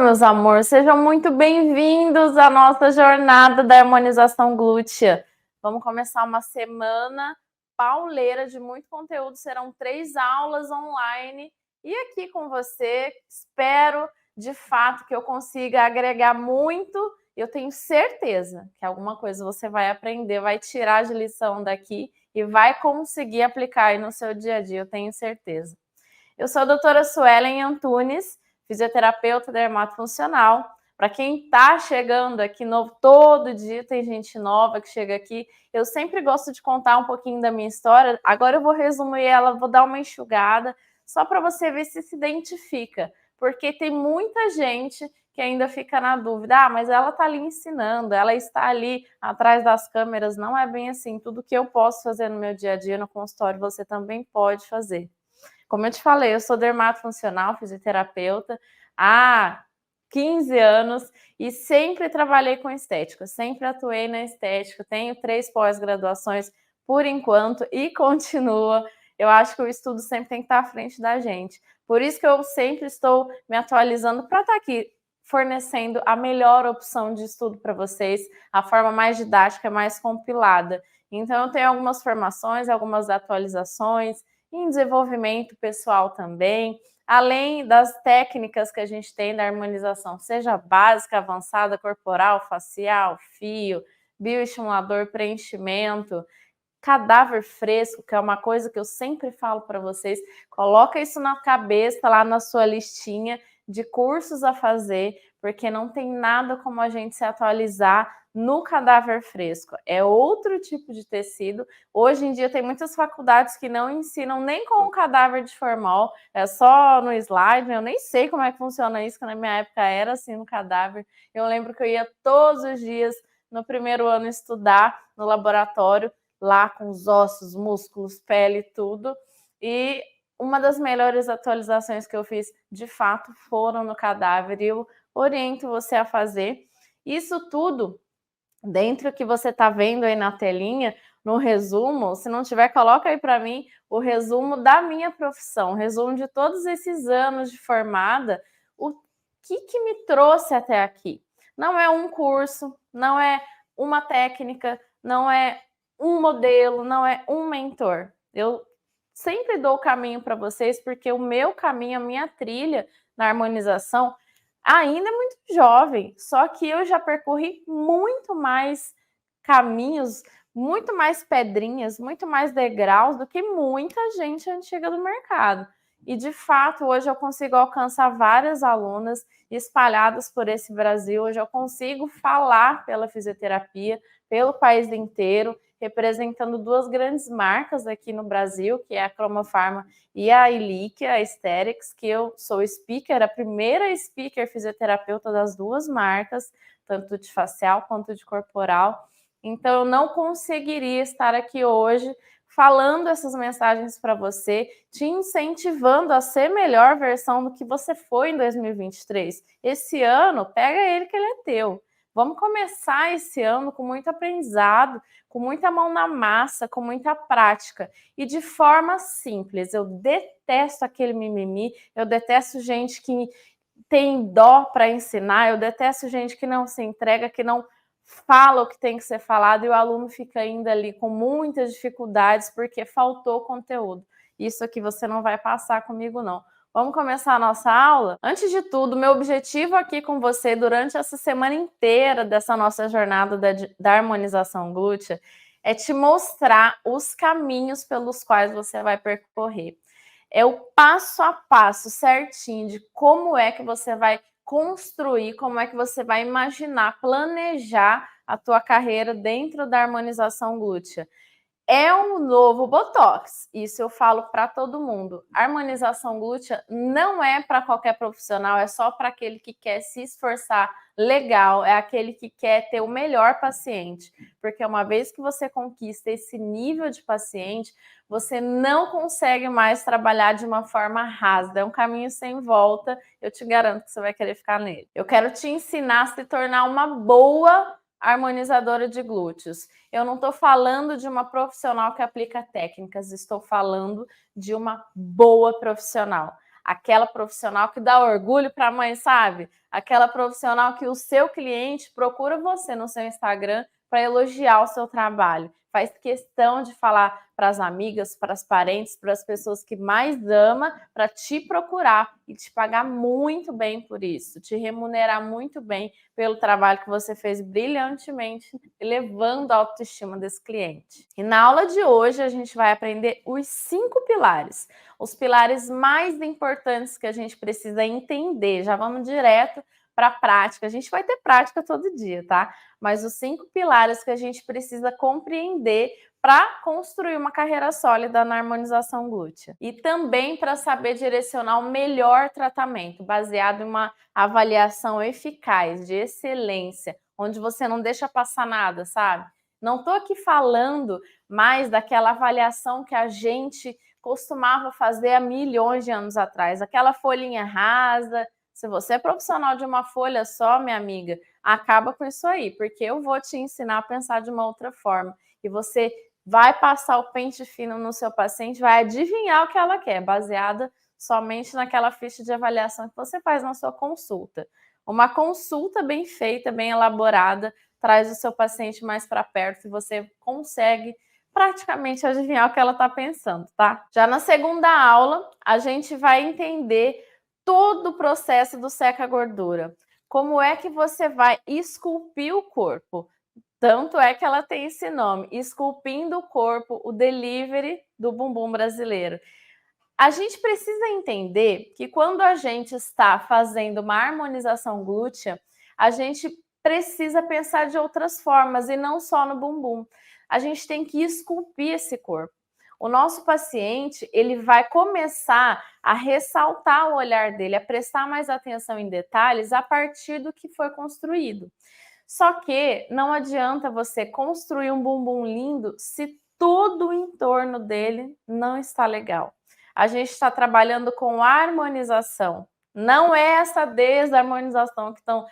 meus amores, sejam muito bem-vindos à nossa jornada da harmonização glútea. Vamos começar uma semana pauleira de muito conteúdo, serão 3 aulas online e aqui com você, espero de fato que eu consiga agregar muito. Eu tenho certeza que alguma coisa você vai aprender, vai tirar de lição daqui e vai conseguir aplicar aí no seu dia a dia, eu tenho certeza. Eu sou a doutora Suelen Antunes, fisioterapeuta dermatofuncional. Para quem está chegando aqui novo, todo dia tem gente nova que chega aqui. Eu sempre gosto de contar um pouquinho da minha história. Agora eu vou resumir ela, vou dar uma enxugada, só para você ver se identifica. Porque tem muita gente que ainda fica na dúvida. Ah, mas ela está ali ensinando, ela está ali atrás das câmeras. Não é bem assim. Tudo que eu posso fazer no meu dia a dia no consultório, você também pode fazer. Como eu te falei, eu sou dermatofuncional, fisioterapeuta há 15 anos e sempre trabalhei com estética, sempre atuei na estética, tenho 3 pós-graduações por enquanto e continua. Eu acho que o estudo sempre tem que estar à frente da gente. Por isso que eu sempre estou me atualizando para estar aqui fornecendo a melhor opção de estudo para vocês, a forma mais didática, mais compilada. Então eu tenho algumas formações, algumas atualizações, em desenvolvimento pessoal também, além das técnicas que a gente tem da harmonização, seja básica, avançada, corporal, facial, fio, bioestimulador, preenchimento, cadáver fresco, que é uma coisa que eu sempre falo para vocês, coloca isso na cabeça, lá na sua listinha de cursos a fazer, porque não tem nada como a gente se atualizar no cadáver fresco. É outro tipo de tecido. Hoje em dia tem muitas faculdades que não ensinam nem com o cadáver de formol, é só no slide. Eu nem sei como é que funciona isso, que na minha época era assim no cadáver. Eu lembro que eu ia todos os dias no primeiro ano estudar no laboratório, lá com os ossos, músculos, pele, tudo. E uma das melhores atualizações que eu fiz, de fato, foram no cadáver. E eu oriento você a fazer. Isso tudo dentro que você está vendo aí na telinha, no resumo, se não tiver, coloca aí para mim o resumo da minha profissão, o resumo de todos esses anos de formada, o que me trouxe até aqui. Não é um curso, não é uma técnica, não é um modelo, não é um mentor. Eu sempre dou o caminho para vocês, porque o meu caminho, a minha trilha na harmonização ainda é muito jovem, só que eu já percorri muito mais caminhos, muito mais pedrinhas, muito mais degraus do que muita gente antiga do mercado. E, de fato, hoje eu consigo alcançar várias alunas espalhadas por esse Brasil. Hoje eu consigo falar pela fisioterapia, pelo país inteiro, representando 2 grandes marcas aqui no Brasil, que é a Cromofarma e a Ilique, a Aesthetics, que eu sou speaker, a primeira speaker fisioterapeuta das 2 marcas, tanto de facial quanto de corporal. Então eu não conseguiria estar aqui hoje falando essas mensagens para você, te incentivando a ser melhor versão do que você foi em 2023. Esse ano, pega ele que ele é teu. Vamos começar esse ano com muito aprendizado, com muita mão na massa, com muita prática e de forma simples. Eu detesto aquele mimimi, eu detesto gente que tem dó para ensinar, eu detesto gente que não se entrega, que não fala o que tem que ser falado e o aluno fica ainda ali com muitas dificuldades porque faltou conteúdo. Isso aqui você não vai passar comigo, não. Vamos começar a nossa aula? Antes de tudo, meu objetivo aqui com você durante essa semana inteira dessa nossa jornada da harmonização glútea é te mostrar os caminhos pelos quais você vai percorrer. É o passo a passo certinho de como é que você vai construir, como é que você vai imaginar, planejar a tua carreira dentro da harmonização glútea. É um novo Botox, isso eu falo para todo mundo. A harmonização glútea não é para qualquer profissional, é só para aquele que quer se esforçar legal, é aquele que quer ter o melhor paciente. Porque uma vez que você conquista esse nível de paciente, você não consegue mais trabalhar de uma forma rasa, é um caminho sem volta, eu te garanto que você vai querer ficar nele. Eu quero te ensinar a se tornar uma boa harmonizadora de glúteos. Eu não estou falando de uma profissional que aplica técnicas, estou falando de uma boa profissional. aquela profissional que dá orgulho para a mãe, sabe? Aquela profissional que o seu cliente procura você no seu Instagram para elogiar o seu trabalho. Faz questão de falar para as amigas, para as parentes, para as pessoas que mais ama, para te procurar e te pagar muito bem por isso, te remunerar muito bem pelo trabalho que você fez brilhantemente, elevando a autoestima desse cliente. E na aula de hoje a gente vai aprender os 5 pilares, os pilares mais importantes que a gente precisa entender. Já vamos direto para a prática. A gente vai ter prática todo dia, tá? Mas os 5 pilares que a gente precisa compreender para construir uma carreira sólida na harmonização glútea. E também para saber direcionar o melhor tratamento, baseado em uma avaliação eficaz, de excelência, onde você não deixa passar nada, sabe? Não estou aqui falando mais daquela avaliação que a gente costumava fazer há milhões de anos atrás, aquela folhinha rasa. Se você é profissional de uma folha só, minha amiga, acaba com isso aí, porque eu vou te ensinar a pensar de uma outra forma. E você vai passar o pente fino no seu paciente, vai adivinhar o que ela quer, baseada somente naquela ficha de avaliação que você faz na sua consulta. Uma consulta bem feita, bem elaborada, traz o seu paciente mais para perto e você consegue praticamente adivinhar o que ela está pensando, tá? Já na segunda aula, a gente vai entender todo o processo do seca-gordura. Como é que você vai esculpir o corpo? Tanto é que ela tem esse nome, Esculpindo o Corpo, o delivery do bumbum brasileiro. A gente precisa entender que quando a gente está fazendo uma harmonização glútea, a gente precisa pensar de outras formas e não só no bumbum. A gente tem que esculpir esse corpo. O nosso paciente, ele vai começar a ressaltar o olhar dele, a prestar mais atenção em detalhes a partir do que foi construído. Só que não adianta você construir um bumbum lindo se tudo o entorno dele não está legal. A gente está trabalhando com harmonização. Não é essa desarmonização que estão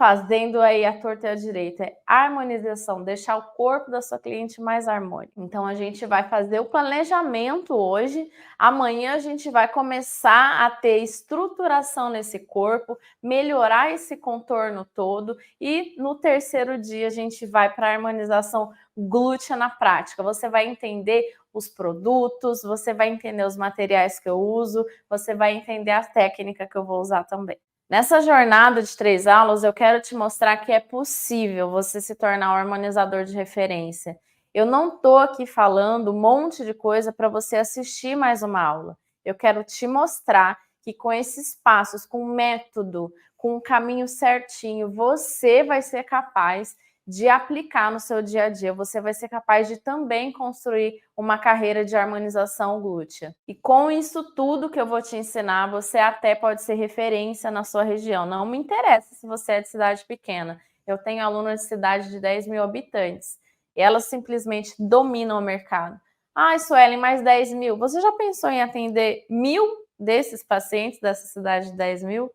fazendo aí a torta e a direita, é harmonização, deixar o corpo da sua cliente mais harmônico. Então a gente vai fazer o planejamento hoje, amanhã a gente vai começar a ter estruturação nesse corpo, melhorar esse contorno todo e no terceiro dia a gente vai para a harmonização glútea na prática. Você vai entender os produtos, você vai entender os materiais que eu uso, você vai entender a técnica que eu vou usar também. Nessa jornada de 3 aulas, eu quero te mostrar que é possível você se tornar um harmonizador de referência. Eu não estou aqui falando um monte de coisa para você assistir mais uma aula. Eu quero te mostrar que com esses passos, com método, com o caminho certinho, você vai ser capaz de aplicar no seu dia a dia, você vai ser capaz de também construir uma carreira de harmonização glútea. E com isso tudo que eu vou te ensinar, você até pode ser referência na sua região. Não me interessa se você é de cidade pequena. Eu tenho alunas de cidade de 10 mil habitantes. E elas simplesmente dominam o mercado. Ah, Suelen, mais 10 mil. Você já pensou em atender 1.000 desses pacientes dessa cidade de 10 mil?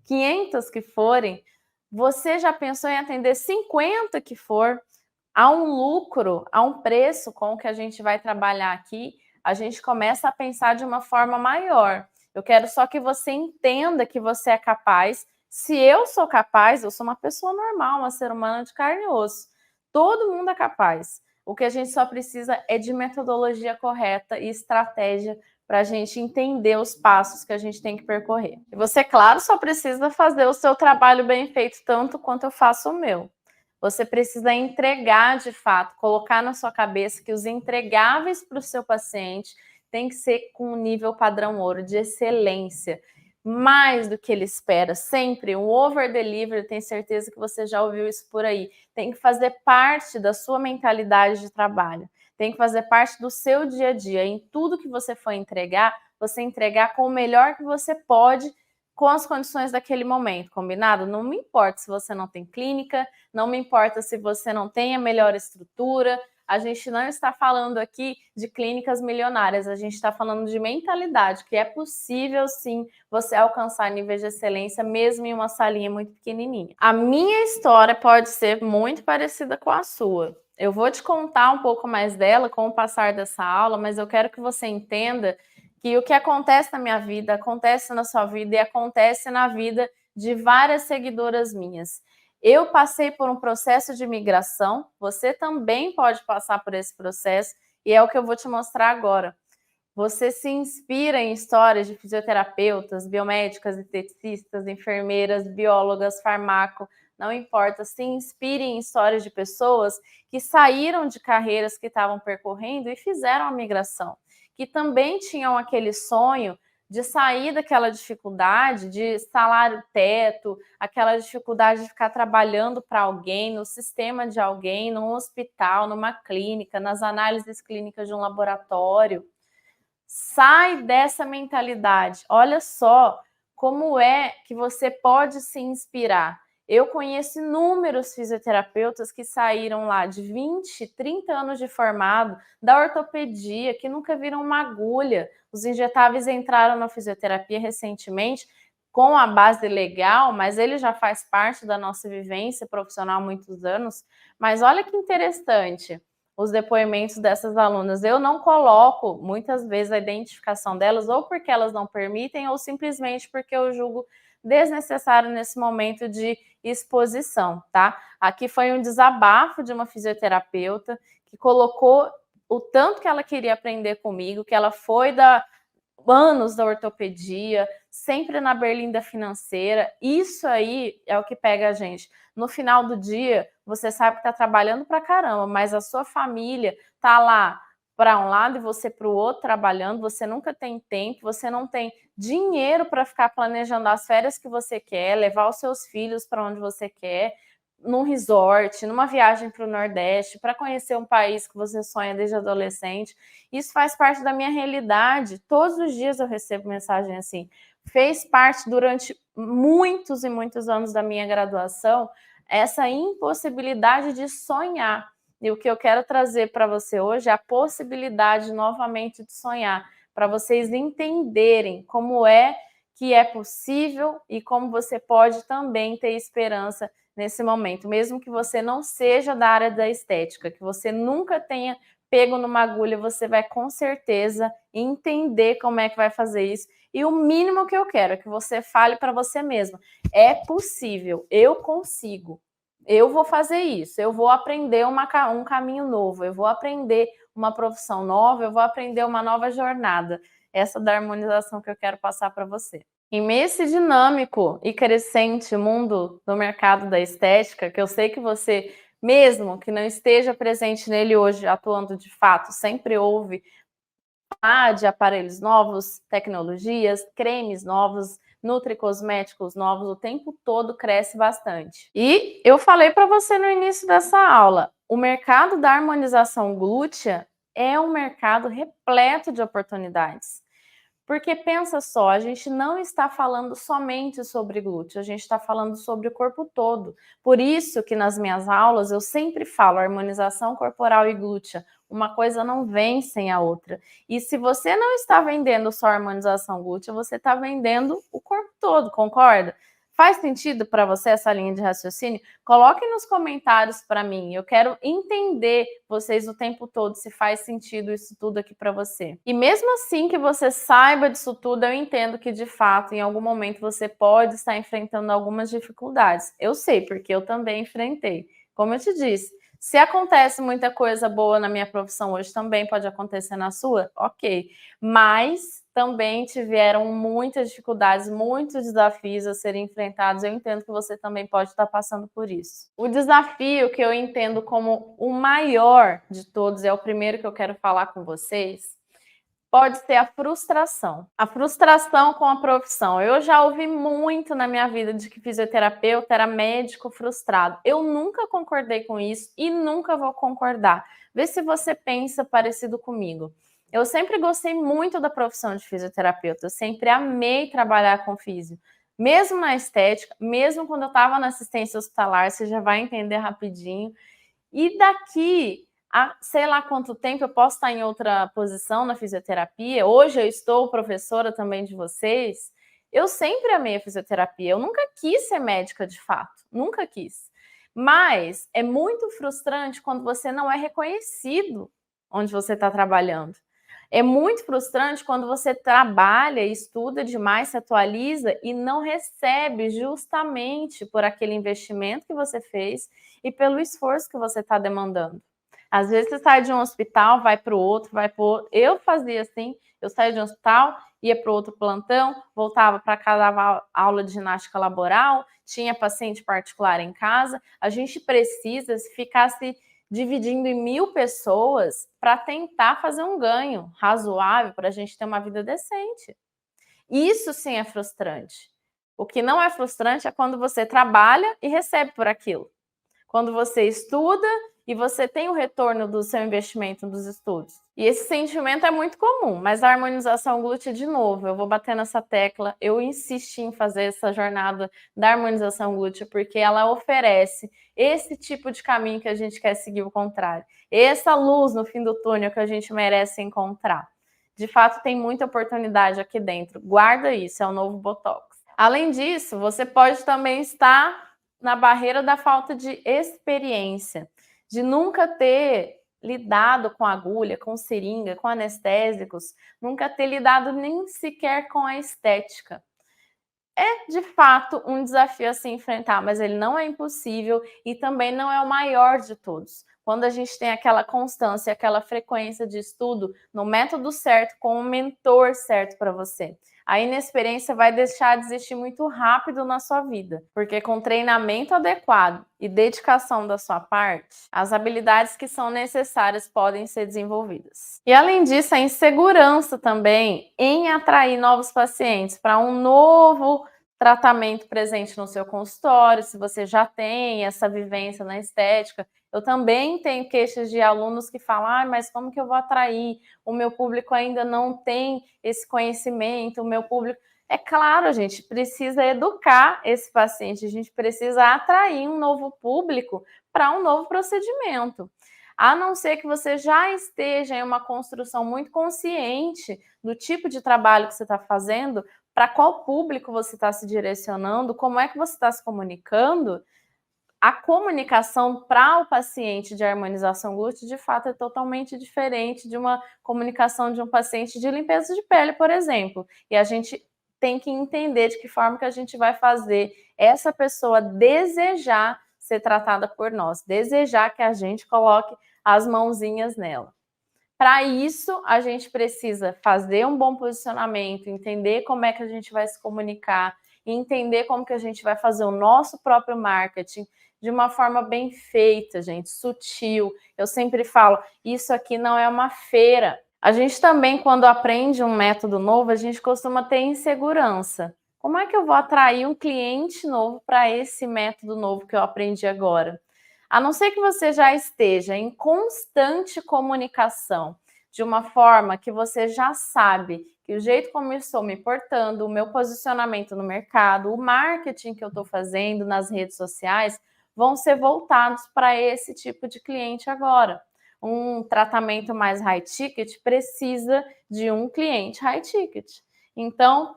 500 que forem? Você já pensou em atender 50 que for? Há um lucro, há um preço com o que a gente vai trabalhar aqui, a gente começa a pensar de uma forma maior. Eu quero só que você entenda que você é capaz. Se eu sou capaz, eu sou uma pessoa normal, uma ser humana de carne e osso. Todo mundo é capaz. O que a gente só precisa é de metodologia correta e estratégia para a gente entender os passos que a gente tem que percorrer. E você, claro, só precisa fazer o seu trabalho bem feito tanto quanto eu faço o meu. Você precisa entregar de fato, colocar na sua cabeça que os entregáveis para o seu paciente tem que ser com um nível padrão ouro, de excelência, mais do que ele espera, sempre. Um over-delivery, tenho certeza que você já ouviu isso por aí, tem que fazer parte da sua mentalidade de trabalho. Tem que fazer parte do seu dia a dia. Em tudo que você for entregar, você entregar com o melhor que você pode, com as condições daquele momento, combinado? Não me importa se você não tem clínica, não me importa se você não tem a melhor estrutura. A gente não está falando aqui de clínicas milionárias, a gente está falando de mentalidade, que é possível sim você alcançar níveis de excelência mesmo em uma salinha muito pequenininha. A minha história pode ser muito parecida com a sua. Eu vou te contar um pouco mais dela com o passar dessa aula, mas eu quero que você entenda que o que acontece na minha vida, acontece na sua vida e acontece na vida de várias seguidoras minhas. Eu passei por um processo de migração, você também pode passar por esse processo, e é o que eu vou te mostrar agora. Você se inspira em histórias de fisioterapeutas, biomédicas, esteticistas, enfermeiras, biólogas, farmaco, não importa, se inspire em histórias de pessoas que saíram de carreiras que estavam percorrendo e fizeram a migração, que também tinham aquele sonho de sair daquela dificuldade de salário teto, aquela dificuldade de ficar trabalhando para alguém, no sistema de alguém, num hospital, numa clínica, nas análises clínicas de um laboratório. Sai dessa mentalidade. Olha só como é que você pode se inspirar. Eu conheço inúmeros fisioterapeutas que saíram lá de 20, 30 anos de formado, da ortopedia, que nunca viram uma agulha. Os injetáveis entraram na fisioterapia recentemente com a base legal, mas ele já faz parte da nossa vivência profissional há muitos anos. Mas olha que interessante os depoimentos dessas alunas. Eu não coloco, muitas vezes, a identificação delas, ou porque elas não permitem, ou simplesmente porque eu julgo desnecessário nesse momento de exposição, tá? Aqui foi um desabafo de uma fisioterapeuta que colocou o tanto que ela queria aprender comigo, que ela foi anos da ortopedia, sempre na berlinda financeira. Isso aí é o que pega a gente. No final do dia, você sabe que está trabalhando para caramba, mas a sua família está lá para um lado e você para o outro trabalhando, você nunca tem tempo, você não tem dinheiro para ficar planejando as férias que você quer, levar os seus filhos para onde você quer, num resort, numa viagem para o Nordeste, para conhecer um país que você sonha desde adolescente. Isso faz parte da minha realidade. Todos os dias eu recebo mensagem assim. Fez parte durante muitos e muitos anos da minha graduação essa impossibilidade de sonhar. E o que eu quero trazer para você hoje é a possibilidade novamente de sonhar, para vocês entenderem como é que é possível e como você pode também ter esperança nesse momento, mesmo que você não seja da área da estética, que você nunca tenha pego numa agulha, você vai com certeza entender como é que vai fazer isso. E o mínimo que eu quero é que você fale para você mesma: é possível, eu consigo, eu vou fazer isso, eu vou aprender um caminho novo, eu vou aprender uma profissão nova, eu vou aprender uma nova jornada. Essa da harmonização que eu quero passar para você. Em meio a esse dinâmico e crescente mundo do mercado da estética, que eu sei que você, mesmo que não esteja presente nele hoje, atuando de fato, sempre ouve falar de aparelhos novos, tecnologias, cremes novos, nutricosméticos novos, o tempo todo cresce bastante. E eu falei para você no início dessa aula, o mercado da harmonização glútea é um mercado repleto de oportunidades. Porque pensa só, a gente não está falando somente sobre glúteo, a gente está falando sobre o corpo todo. Por isso que nas minhas aulas eu sempre falo harmonização corporal e glútea. Uma coisa não vem sem a outra. E se você não está vendendo só harmonização glútea, você está vendendo o corpo todo, concorda? Faz sentido para você essa linha de raciocínio? Coloque nos comentários para mim. Eu quero entender vocês o tempo todo se faz sentido isso tudo aqui para você. E mesmo assim que você saiba disso tudo, eu entendo que de fato em algum momento você pode estar enfrentando algumas dificuldades. Eu sei, porque eu também enfrentei. Como eu te disse, se acontece muita coisa boa na minha profissão hoje, também pode acontecer na sua? Ok. Mas também tiveram muitas dificuldades, muitos desafios a serem enfrentados. Eu entendo que você também pode estar passando por isso. O desafio que eu entendo como o maior de todos, é o primeiro que eu quero falar com vocês, pode ser a frustração. A frustração com a profissão. Eu já ouvi muito na minha vida de que fisioterapeuta era médico frustrado. Eu nunca concordei com isso e nunca vou concordar. Vê se você pensa parecido comigo. Eu sempre gostei muito da profissão de fisioterapeuta. Eu sempre amei trabalhar com físio. Mesmo na estética, mesmo quando eu estava na assistência hospitalar, você já vai entender rapidinho. E daqui há sei lá quanto tempo eu posso estar em outra posição na fisioterapia. Hoje eu estou professora também de vocês. Eu sempre amei a fisioterapia. Eu nunca quis ser médica de fato, nunca quis. Mas é muito frustrante quando você não é reconhecido onde você está trabalhando. É muito frustrante quando você trabalha, estuda demais, se atualiza e não recebe justamente por aquele investimento que você fez e pelo esforço que você está demandando. Às vezes você sai de um hospital, vai para o outro, vai para o outro. Eu fazia assim, eu saía de um hospital, ia para o outro plantão, voltava para casa, dava aula de ginástica laboral, tinha paciente particular em casa. A gente precisa ficar se dividindo em 1000 pessoas para tentar fazer um ganho razoável para a gente ter uma vida decente. Isso sim é frustrante. O que não é frustrante é quando você trabalha e recebe por aquilo. Quando você estuda e você tem o retorno do seu investimento dos estudos. E esse sentimento é muito comum, mas a harmonização glútea, de novo, eu vou bater nessa tecla, eu insisti em fazer essa jornada da harmonização glútea porque ela oferece esse tipo de caminho que a gente quer seguir o contrário. Essa luz no fim do túnel que a gente merece encontrar. De fato, tem muita oportunidade aqui dentro. Guarda isso, é o novo Botox. Além disso, você pode também estar na barreira da falta de experiência, de nunca ter lidado com agulha, com seringa, com anestésicos, nunca ter lidado nem sequer com a estética. É, de fato, um desafio a se enfrentar, mas ele não é impossível e também não é o maior de todos. Quando a gente tem aquela constância, aquela frequência de estudo no método certo, com o mentor certo para você, a inexperiência vai deixar de existir muito rápido na sua vida, porque com treinamento adequado e dedicação da sua parte, as habilidades que são necessárias podem ser desenvolvidas. E além disso, a insegurança também em atrair novos pacientes para um novo tratamento presente no seu consultório, se você já tem essa vivência na estética. Eu também tenho queixas de alunos que falam, mas como que eu vou atrair? O meu público ainda não tem esse conhecimento, o meu público... É claro, a gente precisa educar esse paciente, a gente precisa atrair um novo público para um novo procedimento. A não ser que você já esteja em uma construção muito consciente do tipo de trabalho que você está fazendo, para qual público você está se direcionando, como é que você está se comunicando. A comunicação para o paciente de harmonização glútea, de fato, é totalmente diferente de uma comunicação de um paciente de limpeza de pele, por exemplo. E a gente tem que entender de que forma que a gente vai fazer essa pessoa desejar ser tratada por nós, desejar que a gente coloque as mãozinhas nela. Para isso, a gente precisa fazer um bom posicionamento, entender como é que a gente vai se comunicar, entender como que a gente vai fazer o nosso próprio marketing de uma forma bem feita, gente, sutil. Eu sempre falo, isso aqui não é uma feira. A gente também, quando aprende um método novo, a gente costuma ter insegurança. Como é que eu vou atrair um cliente novo para esse método novo que eu aprendi agora? A não ser que você já esteja em constante comunicação, de uma forma que você já sabe que o jeito como eu estou me portando, o meu posicionamento no mercado, o marketing que eu estou fazendo nas redes sociais, vão ser voltados para esse tipo de cliente agora. Um tratamento mais high ticket precisa de um cliente high ticket. Então,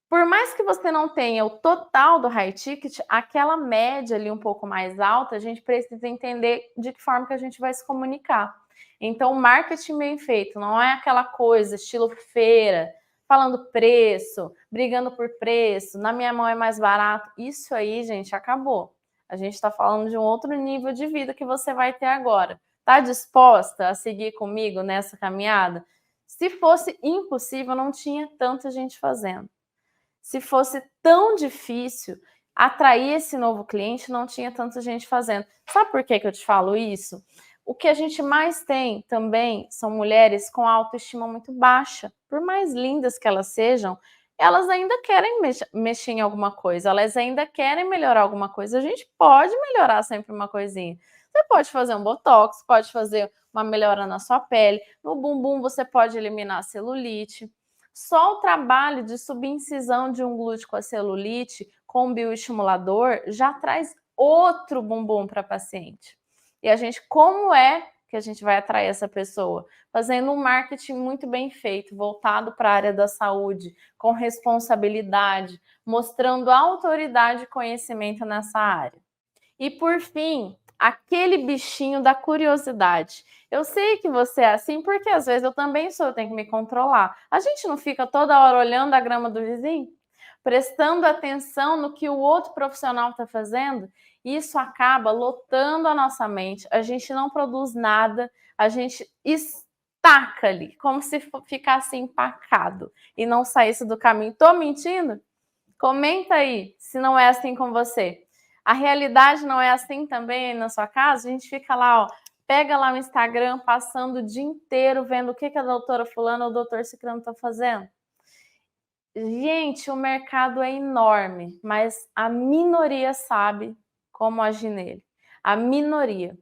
por mais que você não tenha o total do high ticket, aquela média ali um pouco mais alta, a gente precisa entender de que forma que a gente vai se comunicar. Então, o marketing bem feito não é aquela coisa estilo feira, falando preço, brigando por preço, na minha mão é mais barato. Isso aí, gente, acabou. A gente está falando de um outro nível de vida que você vai ter agora. Está disposta a seguir comigo nessa caminhada? Se fosse impossível, não tinha tanta gente fazendo. Se fosse tão difícil atrair esse novo cliente, não tinha tanta gente fazendo. Sabe por que eu te falo isso? O que a gente mais tem também são mulheres com autoestima muito baixa. Por mais lindas que elas sejam, elas ainda querem mexer em alguma coisa, elas ainda querem melhorar alguma coisa. A gente pode melhorar sempre uma coisinha. Você pode fazer um botox, pode fazer uma melhora na sua pele. No bumbum você pode eliminar a celulite. Só o trabalho de subincisão de um glúteo com a celulite, com bioestimulador, já traz outro bumbum para a paciente. E a gente, como é que a gente vai atrair essa pessoa? Fazendo um marketing muito bem feito, voltado para a área da saúde, com responsabilidade, mostrando autoridade e conhecimento nessa área. E por fim, aquele bichinho da curiosidade. Eu sei que você é assim, porque às vezes eu também sou, eu tenho que me controlar. A gente não fica toda hora olhando a grama do vizinho? Prestando atenção no que o outro profissional está fazendo? Isso acaba lotando a nossa mente. A gente não produz nada, a gente estaca ali, como se ficasse empacado e não saísse do caminho. Tô mentindo? Comenta aí se não é assim com você. A realidade não é assim também na sua casa? A gente fica lá, ó, pega lá o Instagram, passando o dia inteiro vendo o que a doutora fulana ou o doutor ciclano tá fazendo. Gente, o mercado é enorme, mas a minoria sabe como agir nele. A minoria.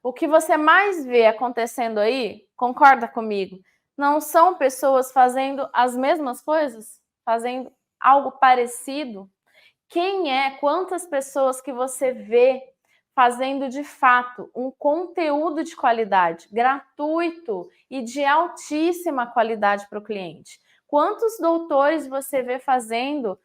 O que você mais vê acontecendo aí, concorda comigo, não são pessoas fazendo as mesmas coisas? Fazendo algo parecido? Quantas pessoas que você vê fazendo de fato um conteúdo de qualidade, gratuito e de altíssima qualidade para o cliente? Quantos doutores você vê fazendo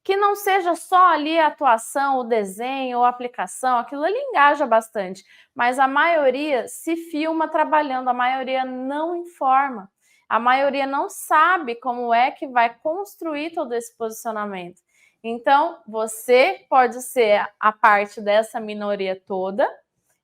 que não seja só ali a atuação, o desenho ou a aplicação, aquilo ali engaja bastante, mas a maioria se filma trabalhando, a maioria não informa, a maioria não sabe como é que vai construir todo esse posicionamento. Então, você pode ser a parte dessa minoria toda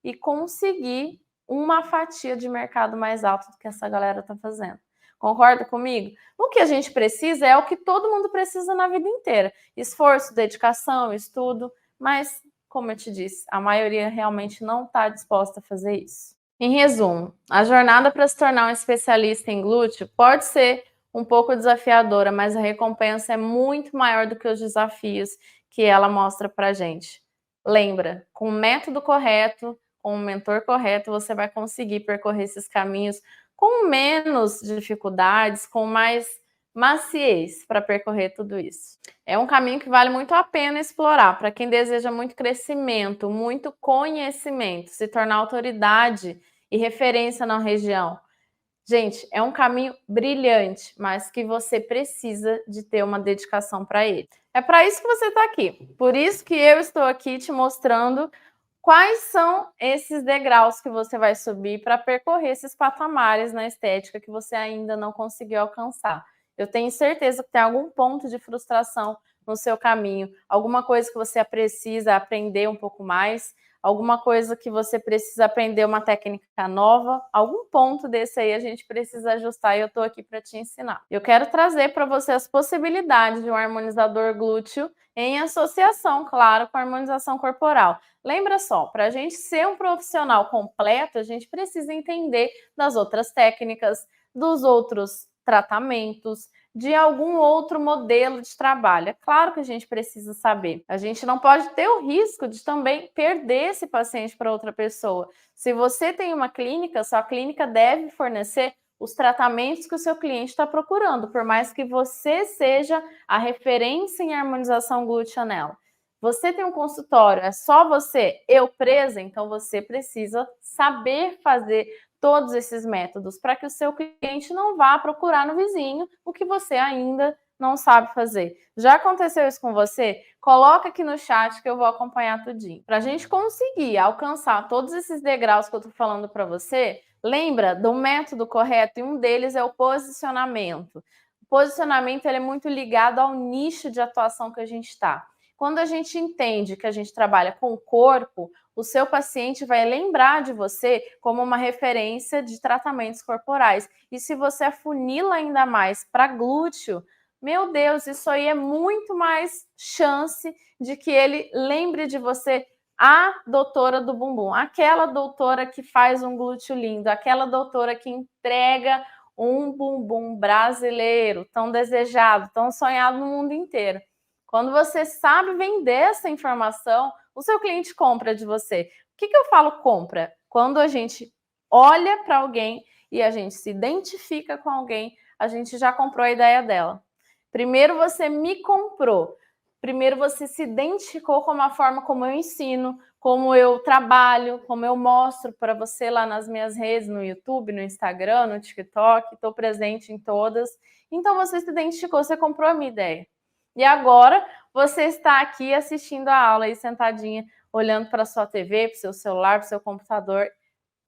e conseguir uma fatia de mercado mais alta do que essa galera está fazendo. Concorda comigo? O que a gente precisa é o que todo mundo precisa na vida inteira: esforço, dedicação, estudo, mas, como eu te disse, a maioria realmente não está disposta a fazer isso. Em resumo, a jornada para se tornar um especialista em glúteo pode ser um pouco desafiadora, mas a recompensa é muito maior do que os desafios que ela mostra para gente. Lembra, com o método correto, com o mentor correto, você vai conseguir percorrer esses caminhos com menos dificuldades, com mais maciez para percorrer tudo isso. É um caminho que vale muito a pena explorar para quem deseja muito crescimento, muito conhecimento, se tornar autoridade e referência na região. Gente, é um caminho brilhante, mas que você precisa de ter uma dedicação para ele. É para isso que você está aqui. Por isso que eu estou aqui te mostrando quais são esses degraus que você vai subir para percorrer esses patamares na estética que você ainda não conseguiu alcançar. Eu tenho certeza que tem algum ponto de frustração no seu caminho, alguma coisa que você precisa aprender um pouco mais, alguma coisa que você precisa aprender uma técnica nova, algum ponto desse aí a gente precisa ajustar e eu estou aqui para te ensinar. Eu quero trazer para você as possibilidades de um harmonizador glúteo em associação, claro, com a harmonização corporal. Lembra só, para a gente ser um profissional completo, a gente precisa entender das outras técnicas, dos outros tratamentos, de algum outro modelo de trabalho. É claro que a gente precisa saber. A gente não pode ter o risco de também perder esse paciente para outra pessoa. Se você tem uma clínica, sua clínica deve fornecer os tratamentos que o seu cliente está procurando, por mais que você seja a referência em harmonização glútea nela. Você tem um consultório, é só você, eu presa, então você precisa saber fazer todos esses métodos para que o seu cliente não vá procurar no vizinho o que você ainda não sabe fazer. Já aconteceu isso com você? Coloca aqui no chat que eu vou acompanhar tudinho. Para a gente conseguir alcançar todos esses degraus que eu estou falando para você, lembra do método correto e um deles é o posicionamento. O posicionamento ele é muito ligado ao nicho de atuação que a gente está. Quando a gente entende que a gente trabalha com o corpo, o seu paciente vai lembrar de você como uma referência de tratamentos corporais. E se você afunila ainda mais para glúteo, meu Deus, isso aí é muito mais chance de que ele lembre de você, a doutora do bumbum, aquela doutora que faz um glúteo lindo, aquela doutora que entrega um bumbum brasileiro tão desejado, tão sonhado no mundo inteiro. Quando você sabe vender essa informação, o seu cliente compra de você. O que eu falo compra? Quando a gente olha para alguém e a gente se identifica com alguém, a gente já comprou a ideia dela. Primeiro você me comprou. Primeiro você se identificou com a forma como eu ensino, como eu trabalho, como eu mostro para você lá nas minhas redes, no YouTube, no Instagram, no TikTok, estou presente em todas. Então você se identificou, você comprou a minha ideia. E agora você está aqui assistindo a aula aí sentadinha, olhando para sua TV, para o seu celular, para o seu computador,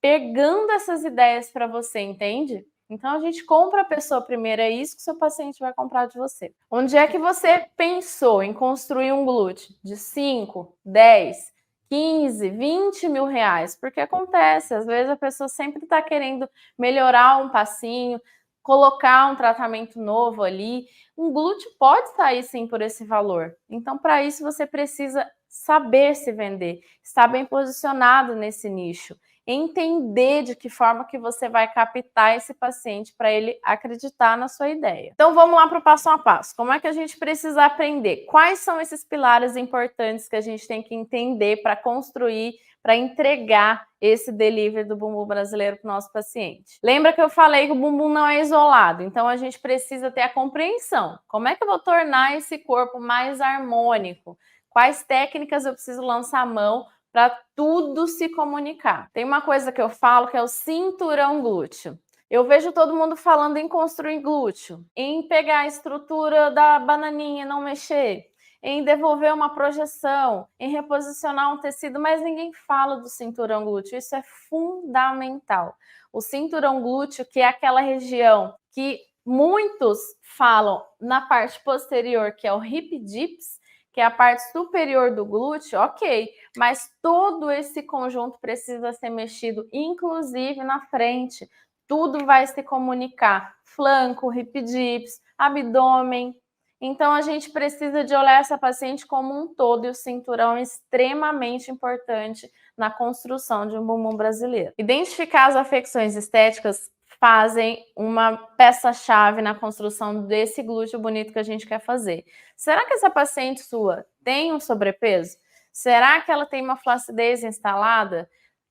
pegando essas ideias para você, entende? Então a gente compra a pessoa primeiro, é isso que o seu paciente vai comprar de você. Onde é que você pensou em construir um glúteo de 5, 10, 15, 20 mil reais? Porque acontece, às vezes a pessoa sempre está querendo melhorar um passinho, colocar um tratamento novo ali. Um glúteo pode sair sim por esse valor. Então, para isso, você precisa saber se vender, estar bem posicionado nesse nicho, entender de que forma que você vai captar esse paciente para ele acreditar na sua ideia. Então vamos lá para o passo a passo. Como é que a gente precisa aprender? Quais são esses pilares importantes que a gente tem que entender para construir, para entregar esse delivery do bumbum brasileiro para o nosso paciente? Lembra que eu falei que o bumbum não é isolado, então a gente precisa ter a compreensão. Como é que eu vou tornar esse corpo mais harmônico? Quais técnicas eu preciso lançar a mão para tudo se comunicar? Tem uma coisa que eu falo que é o cinturão glúteo. Eu vejo todo mundo falando em construir glúteo, em pegar a estrutura da bananinha e não mexer, em devolver uma projeção, em reposicionar um tecido, mas ninguém fala do cinturão glúteo. Isso é fundamental. O cinturão glúteo, que é aquela região que muitos falam na parte posterior, que é o hip dips, que é a parte superior do glúteo, ok, mas todo esse conjunto precisa ser mexido, inclusive na frente. Tudo vai se comunicar, flanco, hip dips, abdômen. Então, a gente precisa de olhar essa paciente como um todo, e o cinturão é extremamente importante na construção de um bumbum brasileiro. Identificar as afecções estéticas fazem uma peça-chave na construção desse glúteo bonito que a gente quer fazer. Será que essa paciente sua tem um sobrepeso? Será que ela tem uma flacidez instalada?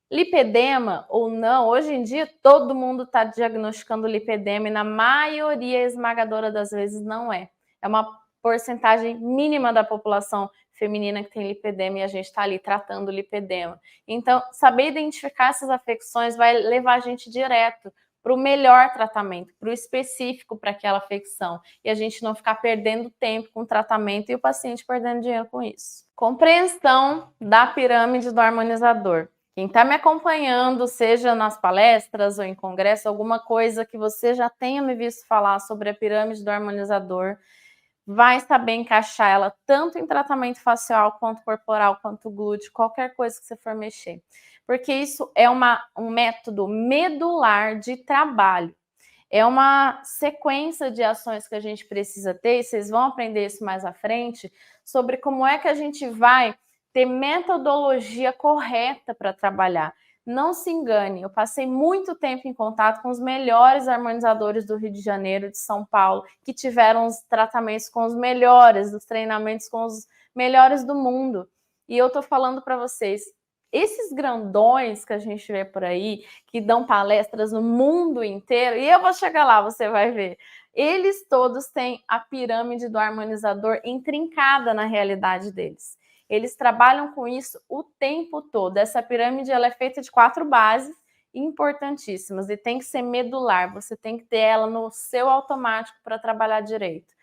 Lipedema ou não? Hoje em dia todo mundo está diagnosticando lipedema e na maioria esmagadora das vezes não é. É uma porcentagem mínima da população feminina que tem lipedema e a gente está ali tratando lipedema. Então, saber identificar essas afecções vai levar a gente direto para o melhor tratamento, para o específico para aquela afecção, e a gente não ficar perdendo tempo com o tratamento e o paciente perdendo dinheiro com isso. Compreensão da pirâmide do harmonizador. Quem está me acompanhando, seja nas palestras ou em congresso, alguma coisa que você já tenha me visto falar sobre a pirâmide do harmonizador, vai saber encaixar ela tanto em tratamento facial, quanto corporal, quanto glúteo, qualquer coisa que você for mexer. Porque isso é um método medular de trabalho. É uma sequência de ações que a gente precisa ter, e vocês vão aprender isso mais à frente, sobre como é que a gente vai ter metodologia correta para trabalhar. Não se engane, eu passei muito tempo em contato com os melhores harmonizadores do Rio de Janeiro, de São Paulo, que tiveram os tratamentos com os melhores, os treinamentos com os melhores do mundo. E eu tô falando para vocês, esses grandões que a gente vê por aí, que dão palestras no mundo inteiro, e eu vou chegar lá, você vai ver, eles todos têm a pirâmide do harmonizador intrincada na realidade deles. Eles trabalham com isso o tempo todo. Essa pirâmide ela é feita de 4 bases importantíssimas e tem que ser medular. Você tem que ter ela no seu automático para trabalhar direito.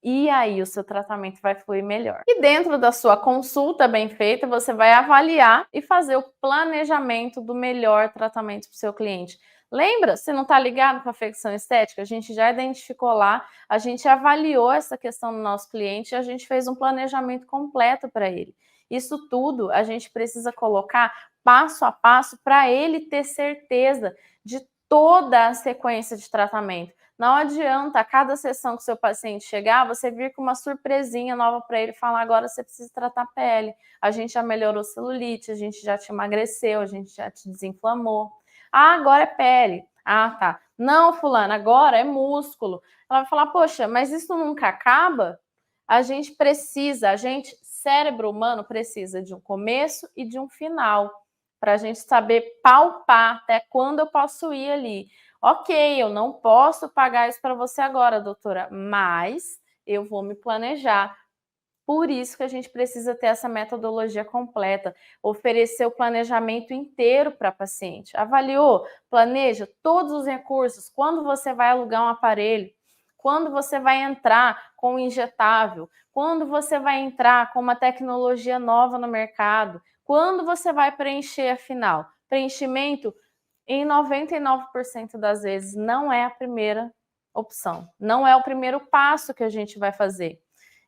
E aí o seu tratamento vai fluir melhor. E dentro da sua consulta bem feita, você vai avaliar e fazer o planejamento do melhor tratamento para o seu cliente. Lembra? Você não está ligado com a afecção estética? A gente já identificou lá, a gente avaliou essa questão do nosso cliente e a gente fez um planejamento completo para ele. Isso tudo a gente precisa colocar passo a passo para ele ter certeza de toda a sequência de tratamento. Não adianta a cada sessão que o seu paciente chegar, você vir com uma surpresinha nova para ele e falar: agora você precisa tratar a pele. A gente já melhorou celulite, a gente já te emagreceu, a gente já te desinflamou. Ah, agora é pele. Ah, tá. Não, fulana, agora é músculo. Ela vai falar: poxa, mas isso nunca acaba? A gente precisa, cérebro humano precisa de um começo e de um final, para a gente saber palpar até quando eu posso ir ali. Ok, eu não posso pagar isso para você agora, doutora, mas eu vou me planejar. Por isso que a gente precisa ter essa metodologia completa, oferecer o planejamento inteiro para a paciente. Avaliou? Planeja todos os recursos, quando você vai alugar um aparelho, quando você vai entrar com um injetável, quando você vai entrar com uma tecnologia nova no mercado, Quando você vai preencher, afinal? Preenchimento, em 99% das vezes, não é a primeira opção, não é o primeiro passo que a gente vai fazer.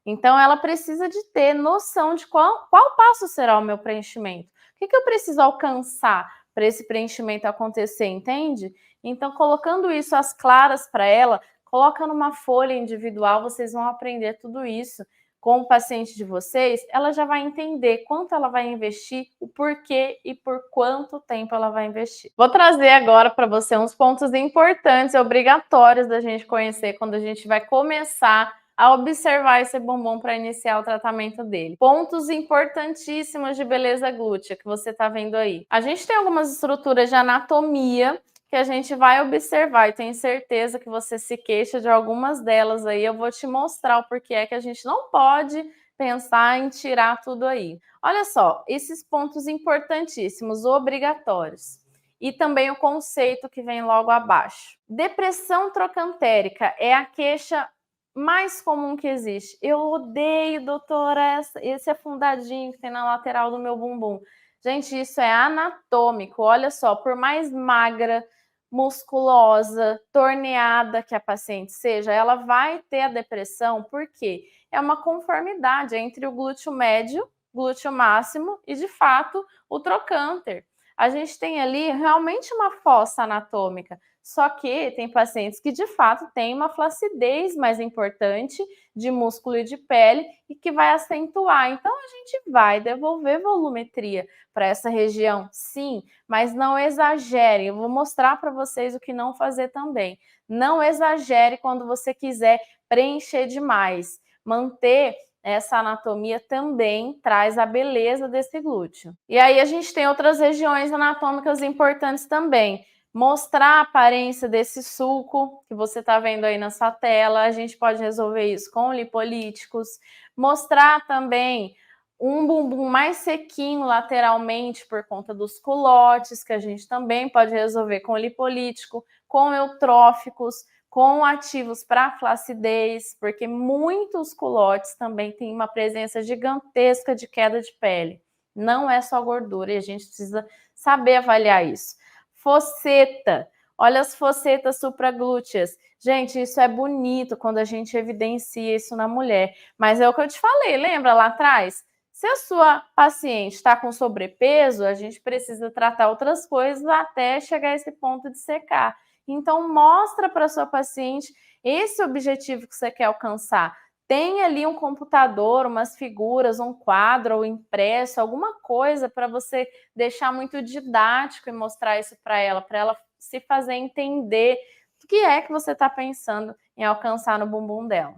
Então, ela precisa de ter noção de qual passo será o meu preenchimento. O que eu preciso alcançar para esse preenchimento acontecer, entende? Então, colocando isso às claras para ela, coloca numa folha individual, vocês vão aprender tudo isso com o paciente de vocês, ela já vai entender quanto ela vai investir, o porquê e por quanto tempo ela vai investir. Vou trazer agora para você uns pontos importantes e obrigatórios da gente conhecer quando a gente vai começar a observar esse bumbum para iniciar o tratamento dele. Pontos importantíssimos de beleza glútea que você está vendo aí. A gente tem algumas estruturas de anatomia que a gente vai observar e tenho certeza que você se queixa de algumas delas aí. Eu vou te mostrar o porquê é que a gente não pode pensar em tirar tudo aí. Olha só, esses pontos importantíssimos, obrigatórios. E também o conceito que vem logo abaixo. Depressão trocantérica é a queixa mais comum que existe. Eu odeio, doutora, esse afundadinho que tem na lateral do meu bumbum. Gente, isso é anatômico. Olha só, por mais magra, musculosa, torneada que a paciente seja, ela vai ter a depressão porque é uma conformidade entre o glúteo médio, glúteo máximo e, de fato, o trocânter. A gente tem ali realmente uma fossa anatômica, só que tem pacientes que, de fato, têm uma flacidez mais importante de músculo e de pele e que vai acentuar. Então, a gente vai devolver volumetria para essa região, sim, mas não exagere. Eu vou mostrar para vocês o que não fazer também. Não exagere quando você quiser preencher demais. Manter essa anatomia também traz a beleza desse glúteo. E aí a gente tem outras regiões anatômicas importantes também. Mostrar a aparência desse sulco que você está vendo aí na sua tela. A gente pode resolver isso com lipolíticos. Mostrar também um bumbum mais sequinho lateralmente por conta dos culotes, que a gente também pode resolver com lipolítico, com eutróficos, com ativos para flacidez, porque muitos culotes também têm uma presença gigantesca de queda de pele. Não é só gordura e a gente precisa saber avaliar isso. Fosseta. Olha as fossetas supraglúteas. Gente, isso é bonito quando a gente evidencia isso na mulher. Mas é o que eu te falei, lembra lá atrás? Se a sua paciente está com sobrepeso, a gente precisa tratar outras coisas até chegar a esse ponto de secar. Então, mostra para a sua paciente esse objetivo que você quer alcançar. Tem ali um computador, umas figuras, um quadro ou impresso, alguma coisa para você deixar muito didático e mostrar isso para ela se fazer entender o que é que você está pensando em alcançar no bumbum dela.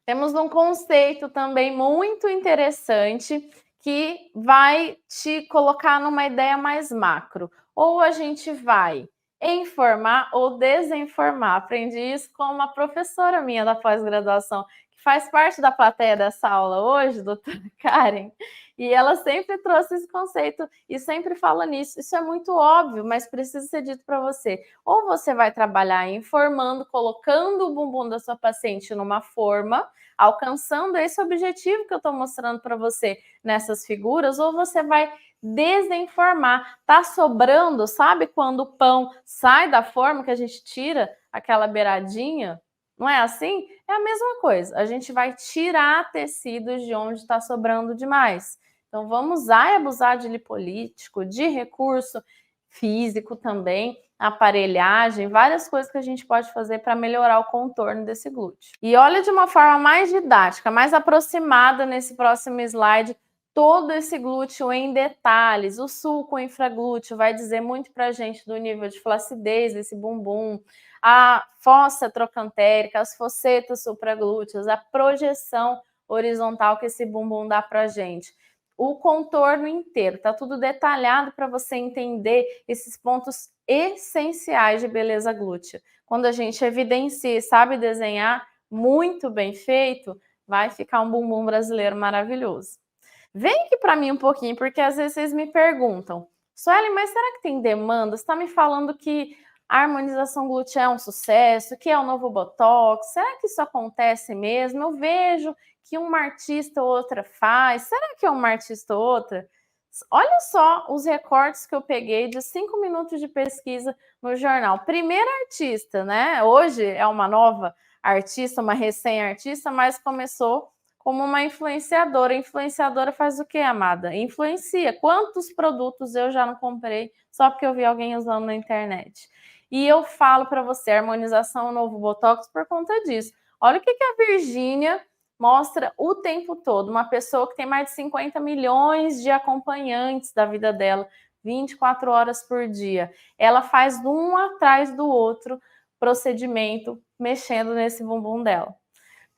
Temos um conceito também muito interessante que vai te colocar numa ideia mais macro. Ou a gente vai informar ou desinformar. Aprendi isso com uma professora minha da pós-graduação, que faz parte da plateia dessa aula hoje, doutora Karen, e ela sempre trouxe esse conceito e sempre fala nisso. Isso é muito óbvio, mas precisa ser dito para você. Ou você vai trabalhar informando, colocando o bumbum da sua paciente numa forma, alcançando esse objetivo que eu estou mostrando para você nessas figuras, ou você vai desinformar. Tá sobrando, sabe quando o pão sai da forma que a gente tira aquela beiradinha? Não é assim? É a mesma coisa. A gente vai tirar tecidos de onde está sobrando demais. Então vamos usar e abusar de lipolítico, de recurso físico também, aparelhagem, várias coisas que a gente pode fazer para melhorar o contorno desse glúteo. E olha de uma forma mais didática, mais aproximada nesse próximo slide, todo esse glúteo em detalhes. O sulco infraglúteo vai dizer muito para a gente do nível de flacidez desse bumbum, a fossa trocantérica, as fossetas supraglúteas, a projeção horizontal que esse bumbum dá para a gente. O contorno inteiro, tá tudo detalhado para você entender esses pontos essenciais de beleza glútea. Quando a gente evidencia e sabe desenhar muito bem feito, vai ficar um bumbum brasileiro maravilhoso. Vem aqui para mim um pouquinho, porque às vezes vocês me perguntam, Suelen, mas será que tem demanda? Você está me falando que a harmonização glútea é um sucesso, que é o novo Botox, será que isso acontece mesmo? Eu vejo que uma artista ou outra faz, será que é uma artista ou outra? Olha só os recortes que eu peguei de 5 minutos de pesquisa no jornal. Primeira artista, né? Hoje é uma nova artista, uma recém-artista, mas começou como uma influenciadora. Influenciadora faz o quê, amada? Influencia. Quantos produtos eu já não comprei só porque eu vi alguém usando na internet? E eu falo para você, harmonização é o novo Botox por conta disso. Olha o que a Virgínia mostra o tempo todo. Uma pessoa que tem mais de 50 milhões de acompanhantes da vida dela, 24 horas por dia. Ela faz um atrás do outro procedimento mexendo nesse bumbum dela.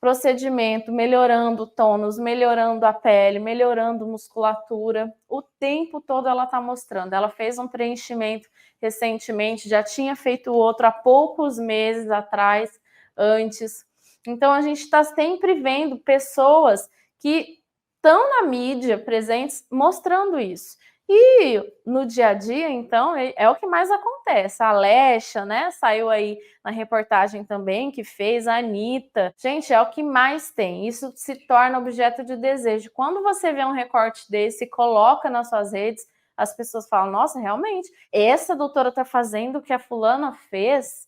Procedimento, melhorando tônus, melhorando a pele, melhorando musculatura. O tempo todo ela está mostrando. Ela fez um preenchimento recentemente, já tinha feito outro há poucos meses atrás, antes. Então a gente está sempre vendo pessoas que estão na mídia presentes mostrando isso. E no dia a dia, então, é o que mais acontece. A Alexa, né, saiu aí na reportagem também, que fez a Anitta. Gente, é o que mais tem. Isso se torna objeto de desejo. Quando você vê um recorte desse e coloca nas suas redes, as pessoas falam, nossa, realmente, essa doutora tá fazendo o que a fulana fez?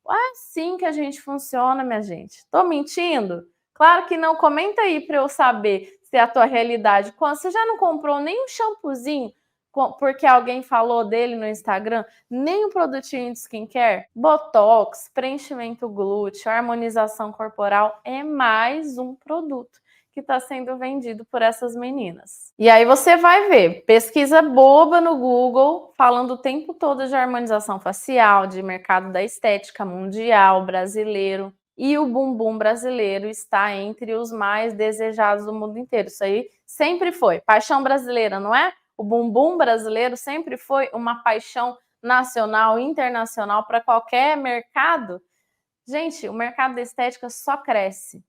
É assim que a gente funciona, minha gente. Tô mentindo? Claro que não. Comenta aí para eu saber se é a tua realidade. Você já não comprou nem um shampoozinho porque alguém falou dele no Instagram? Nem um produtinho de skincare? Botox, preenchimento glúteo, harmonização corporal é mais um produto que está sendo vendido por essas meninas. E aí você vai ver, pesquisa boba no Google, falando o tempo todo de harmonização facial, de mercado da estética mundial, brasileiro. E o bumbum brasileiro está entre os mais desejados do mundo inteiro. Isso aí sempre foi. Paixão brasileira, não é? O bumbum brasileiro sempre foi uma paixão nacional, internacional, para qualquer mercado. Gente, o mercado da estética só cresce.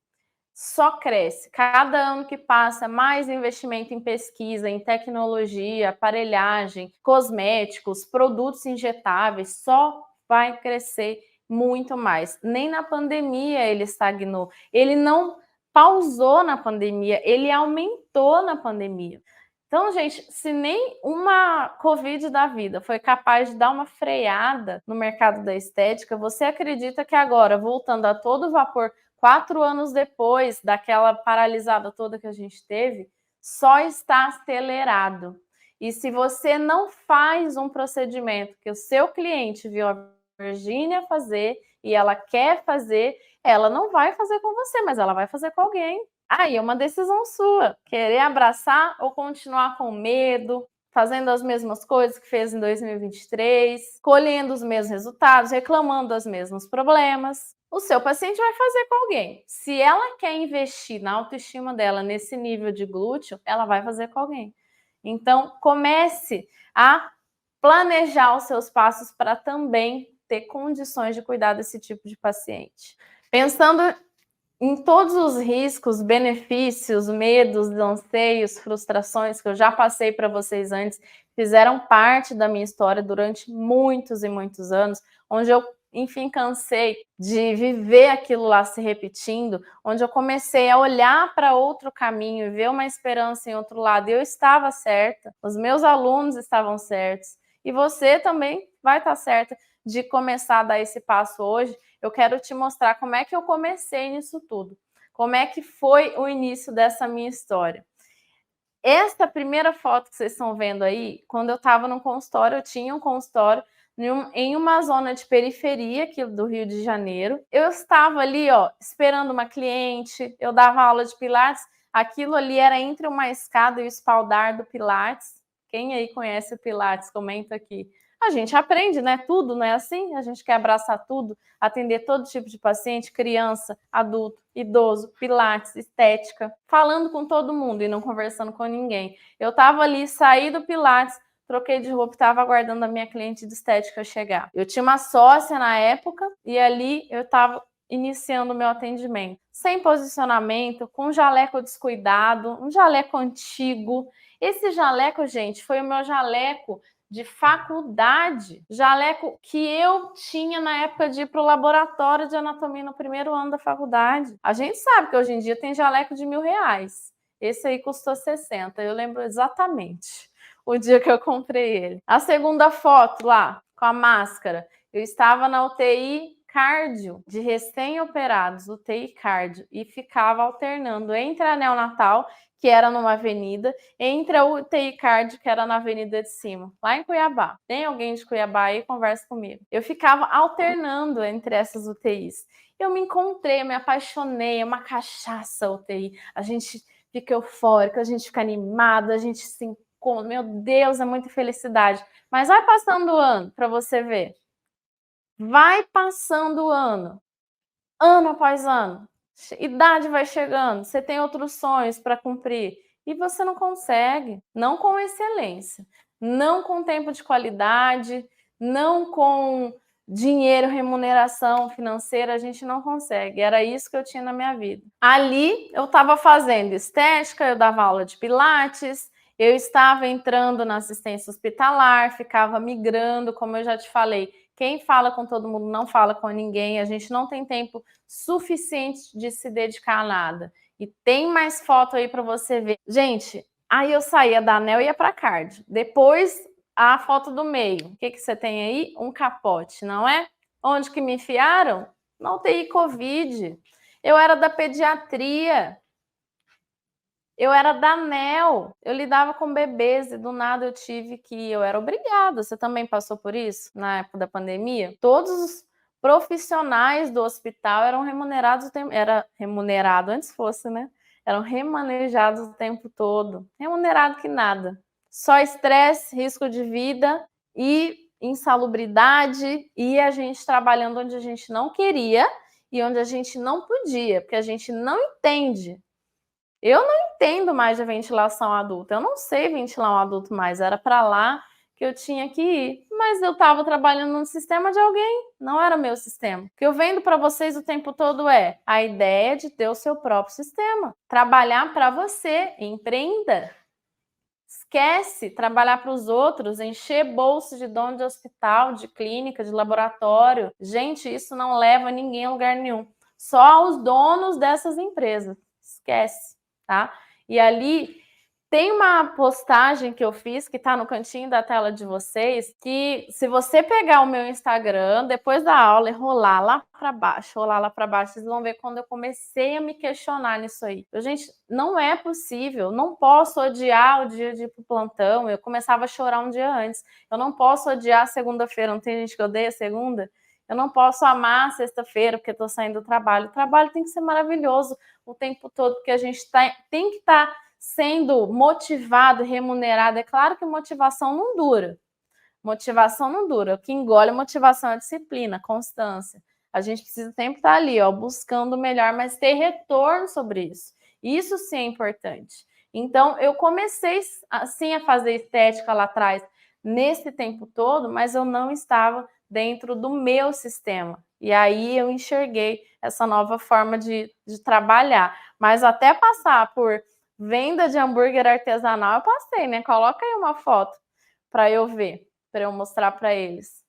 Só cresce. Cada ano que passa, mais investimento em pesquisa, em tecnologia, aparelhagem, cosméticos, produtos injetáveis, só vai crescer muito mais. Nem na pandemia ele estagnou. Ele não pausou na pandemia, ele aumentou na pandemia. Então, gente, se nem uma Covid da vida foi capaz de dar uma freada no mercado da estética, você acredita que agora, voltando a todo vapor, 4 anos depois daquela paralisada toda que a gente teve, só está acelerado. E se você não faz um procedimento que o seu cliente viu a Virgínia fazer e ela quer fazer, ela não vai fazer com você, mas ela vai fazer com alguém. Aí é uma decisão sua, querer abraçar ou continuar com medo, fazendo as mesmas coisas que fez em 2023, colhendo os mesmos resultados, reclamando dos mesmos problemas. O seu paciente vai fazer com alguém. Se ela quer investir na autoestima dela nesse nível de glúteo, ela vai fazer com alguém. Então, comece a planejar os seus passos para também ter condições de cuidar desse tipo de paciente. Pensando em todos os riscos, benefícios, medos, anseios, frustrações que eu já passei para vocês antes, fizeram parte da minha história durante muitos e muitos anos, onde eu, enfim, cansei de viver aquilo lá se repetindo, onde eu comecei a olhar para outro caminho e ver uma esperança em outro lado. E eu estava certa, os meus alunos estavam certos, e você também vai estar certa de começar a dar esse passo hoje. Eu quero te mostrar como é que eu comecei nisso tudo, como é que foi o início dessa minha história. Esta primeira foto que vocês estão vendo aí, quando eu estava no consultório, eu tinha um consultório em uma zona de periferia aqui do Rio de Janeiro. Eu estava ali, ó, esperando uma cliente, eu dava aula de Pilates, aquilo ali era entre uma escada e o espaldar do Pilates. Quem aí conhece o Pilates, comenta aqui. A gente aprende, né? Tudo, não é assim? A gente quer abraçar tudo, atender todo tipo de paciente, criança, adulto, idoso, Pilates, estética, falando com todo mundo e não conversando com ninguém. Eu tava ali, saí do Pilates, troquei de roupa e estava aguardando a minha cliente de estética chegar. Eu tinha uma sócia na época e ali eu estava iniciando o meu atendimento. Sem posicionamento, com um jaleco descuidado, um jaleco antigo. Esse jaleco, gente, foi o meu jaleco de faculdade, jaleco que eu tinha na época de ir para o laboratório de anatomia no primeiro ano da faculdade. A gente sabe que hoje em dia tem jaleco de R$1.000. Esse aí custou 60, eu lembro exatamente. o dia que eu comprei ele. A segunda foto lá, com a máscara, eu estava na UTI cardio, de recém-operados, UTI cardio, e ficava alternando entre a neonatal, que era numa avenida, entre a UTI cardio, que era na avenida de cima, lá em Cuiabá. Tem alguém de Cuiabá aí? Conversa comigo. Eu ficava alternando entre essas UTIs. Eu me encontrei, eu me apaixonei, é uma cachaça UTI. A gente fica eufórico, a gente fica animado, a gente se encontra. Meu Deus, é muita felicidade. Mas vai passando o ano para você ver. Vai passando o ano após ano. Idade vai chegando, você tem outros sonhos para cumprir e você não consegue, não com excelência, não com tempo de qualidade, não com dinheiro, remuneração financeira, a gente não consegue. Era isso que eu tinha na minha vida. Ali eu estava fazendo estética, eu dava aula de pilates, eu estava entrando na assistência hospitalar, ficava migrando, como eu já te falei. Quem fala com todo mundo não fala com ninguém, a gente não tem tempo suficiente de se dedicar a nada. E tem mais foto aí para você ver. Gente, aí eu saía da ANEL e ia para cardio. Depois, a foto do meio. O que, que você tem aí? Um capote, não é? Onde que me enfiaram? Na UTI Covid. Eu era da pediatria. Eu era da ANEL, eu lidava com bebês e do nada eu era obrigada. Você também passou por isso na época da pandemia? Todos os profissionais do hospital eram remunerados, era remunerado antes fosse, né? Eram remanejados o tempo todo. Remunerado que nada. Só estresse, risco de vida e insalubridade e a gente trabalhando onde a gente não queria e onde a gente não podia, porque a gente não entende. Eu não entendo mais de ventilação adulta. Eu não sei ventilar um adulto mais. Era para lá que eu tinha que ir. Mas eu estava trabalhando no sistema de alguém. Não era meu sistema. O que eu vendo para vocês o tempo todo é a ideia de ter o seu próprio sistema. Trabalhar para você. Empreenda. Esquece trabalhar para os outros, encher bolso de dono de hospital, de clínica, de laboratório. Gente, isso não leva ninguém a lugar nenhum. Só os donos dessas empresas. Esquece. Tá? E ali tem uma postagem que eu fiz, que está no cantinho da tela de vocês, que se você pegar o meu Instagram, depois da aula, e rolar lá para baixo, vocês vão ver quando eu comecei a me questionar nisso aí. Gente, não é possível, não posso odiar o dia de ir pro plantão, eu começava a chorar um dia antes. Eu não posso odiar a segunda-feira, não tem gente que odeia segunda? Eu não posso amar a sexta-feira porque estou saindo do trabalho. O trabalho tem que ser maravilhoso o tempo todo, porque a gente tem que estar sendo motivado, remunerado. É claro que motivação não dura. Motivação não dura. O que engole a motivação é a disciplina, a constância. A gente precisa sempre estar ali, ó, buscando o melhor, mas ter retorno sobre isso. Isso sim é importante. Então, eu comecei assim a fazer estética lá atrás, nesse tempo todo, mas eu não estava dentro do meu sistema. E aí eu enxerguei essa nova forma de trabalhar. Mas até passar por venda de hambúrguer artesanal, eu passei, né? Coloca aí uma foto para eu ver, para eu mostrar para eles.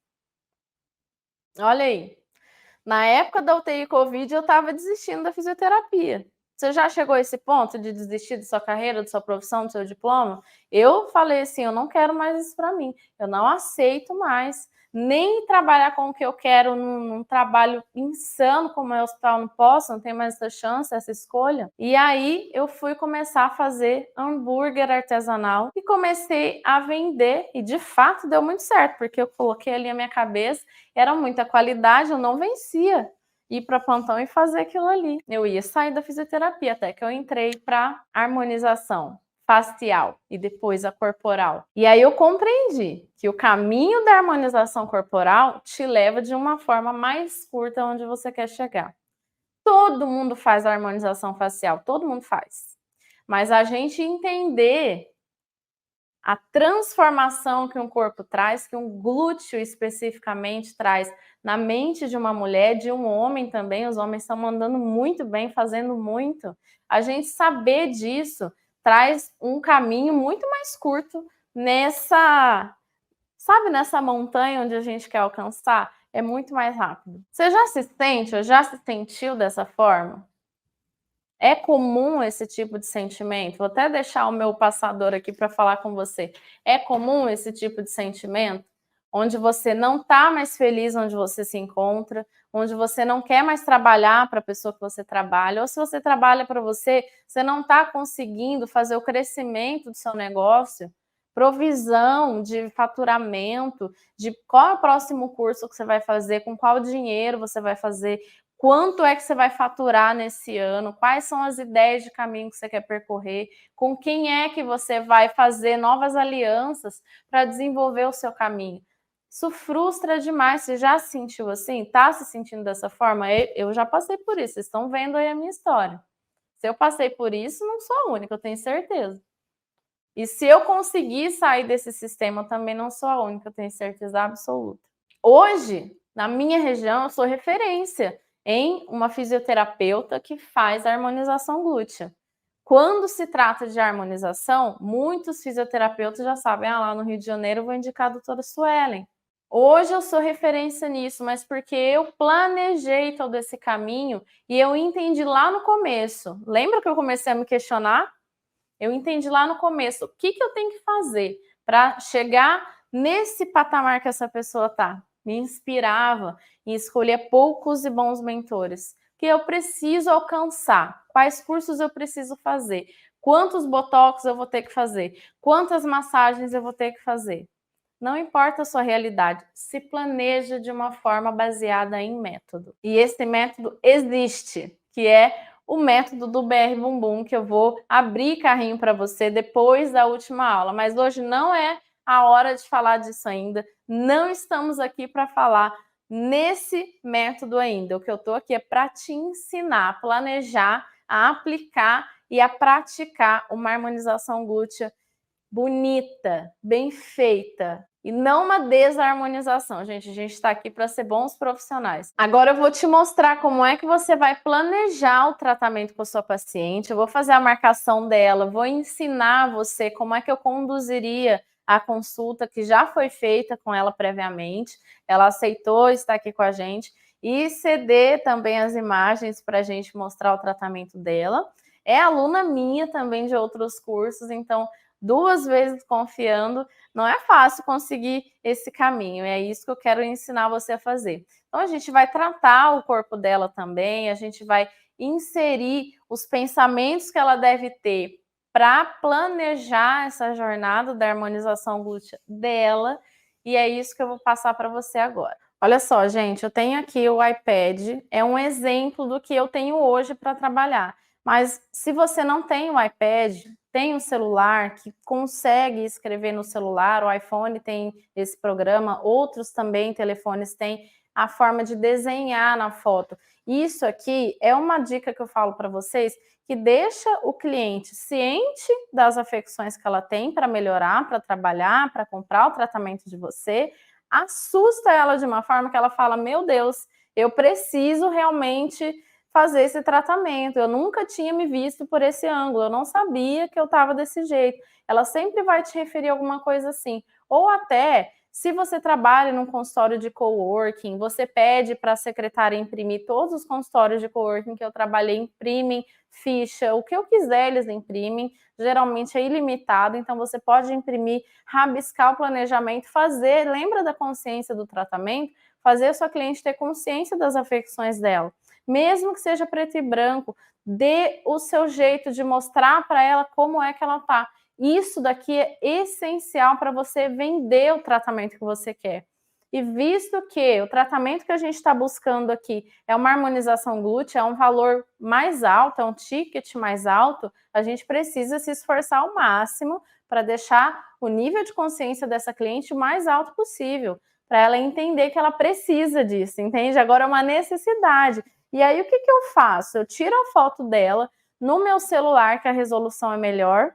Olha aí. Na época da UTI Covid, eu estava desistindo da fisioterapia. Você já chegou a esse ponto de desistir de sua carreira, de sua profissão, do seu diploma? Eu falei assim, eu não quero mais isso para mim. Eu não aceito mais nem trabalhar com o que eu quero num trabalho insano como é o hospital, não posso, não tenho mais essa chance, essa escolha. E aí eu fui começar a fazer hambúrguer artesanal e comecei a vender e de fato deu muito certo, porque eu coloquei ali a minha cabeça, era muita qualidade, eu não vencia ir para plantão e fazer aquilo ali. Eu ia sair da fisioterapia até que eu entrei para harmonização facial e depois a corporal. E aí eu compreendi que o caminho da harmonização corporal te leva de uma forma mais curta onde você quer chegar. Todo mundo faz a harmonização facial, todo mundo faz. Mas a gente entender a transformação que um corpo traz, que um glúteo especificamente traz na mente de uma mulher, de um homem também, os homens estão mandando muito bem, fazendo muito. A gente saber disso traz um caminho muito mais curto nessa montanha onde a gente quer alcançar? É muito mais rápido. Você já se sente ou já se sentiu dessa forma? É comum esse tipo de sentimento? Vou até deixar o meu passador aqui para falar com você. É comum esse tipo de sentimento? Onde você não está mais feliz onde você se encontra, onde você não quer mais trabalhar para a pessoa que você trabalha, ou se você trabalha para você, você não está conseguindo fazer o crescimento do seu negócio, provisão de faturamento, de qual é o próximo curso que você vai fazer, com qual dinheiro você vai fazer, quanto é que você vai faturar nesse ano, quais são as ideias de caminho que você quer percorrer, com quem é que você vai fazer novas alianças para desenvolver o seu caminho. Isso frustra demais. Você já se sentiu assim? Tá se sentindo dessa forma? Eu já passei por isso. Vocês estão vendo aí a minha história. Se eu passei por isso, não sou a única, eu tenho certeza. E se eu conseguir sair desse sistema, eu também não sou a única, eu tenho certeza absoluta. Hoje, na minha região, eu sou referência em uma fisioterapeuta que faz harmonização glútea. Quando se trata de harmonização, muitos fisioterapeutas já sabem, lá no Rio de Janeiro eu vou indicar a doutora Suelen. Hoje eu sou referência nisso, mas porque eu planejei todo esse caminho e eu entendi lá no começo. Lembra que eu comecei a me questionar? Eu entendi lá no começo o que eu tenho que fazer para chegar nesse patamar que essa pessoa está. Me inspirava em escolher poucos e bons mentores. Que eu preciso alcançar, quais cursos eu preciso fazer, quantos botox eu vou ter que fazer, quantas massagens eu vou ter que fazer. Não importa a sua realidade, se planeja de uma forma baseada em método. E esse método existe, que é o método do BR Bumbum, que eu vou abrir carrinho para você depois da última aula. Mas hoje não é a hora de falar disso ainda. Não estamos aqui para falar nesse método ainda. O que eu estou aqui é para te ensinar a planejar, a aplicar e a praticar uma harmonização glútea bonita, bem feita, e não uma desarmonização, gente. A gente está aqui para ser bons profissionais. Agora eu vou te mostrar como é que você vai planejar o tratamento com a sua paciente. Eu vou fazer a marcação dela, vou ensinar você como é que eu conduziria a consulta que já foi feita com ela previamente. Ela aceitou estar aqui com a gente e ceder também as imagens para a gente mostrar o tratamento dela. É aluna minha também de outros cursos, então 2 vezes confiando, não é fácil conseguir esse caminho, é isso que eu quero ensinar você a fazer. Então, a gente vai tratar o corpo dela também, a gente vai inserir os pensamentos que ela deve ter para planejar essa jornada da harmonização glútea dela, e é isso que eu vou passar para você agora. Olha só, gente, eu tenho aqui o iPad, é um exemplo do que eu tenho hoje para trabalhar. Mas se você não tem o iPad, tem um celular que consegue escrever no celular, o iPhone tem esse programa, outros também telefones têm a forma de desenhar na foto. Isso aqui é uma dica que eu falo para vocês, que deixa o cliente ciente das afecções que ela tem para melhorar, para trabalhar, para comprar o tratamento de você, assusta ela de uma forma que ela fala, meu Deus, eu preciso realmente fazer esse tratamento. Eu nunca tinha me visto por esse ângulo, eu não sabia que eu estava desse jeito. Ela sempre vai te referir alguma coisa assim. Ou até, se você trabalha num consultório de coworking, você pede para a secretária imprimir todos os consultórios de coworking que eu trabalhei, imprimem ficha, o que eu quiser eles imprimem, geralmente é ilimitado, então você pode imprimir, rabiscar o planejamento, fazer, lembra da consciência do tratamento? Fazer a sua cliente ter consciência das afecções dela. Mesmo que seja preto e branco, dê o seu jeito de mostrar para ela como é que ela está. Isso daqui é essencial para você vender o tratamento que você quer. E visto que o tratamento que a gente está buscando aqui é uma harmonização glútea, é um valor mais alto, é um ticket mais alto, a gente precisa se esforçar ao máximo para deixar o nível de consciência dessa cliente o mais alto possível, para ela entender que ela precisa disso, entende? Agora é uma necessidade. E aí o que eu faço? Eu tiro a foto dela no meu celular, que a resolução é melhor,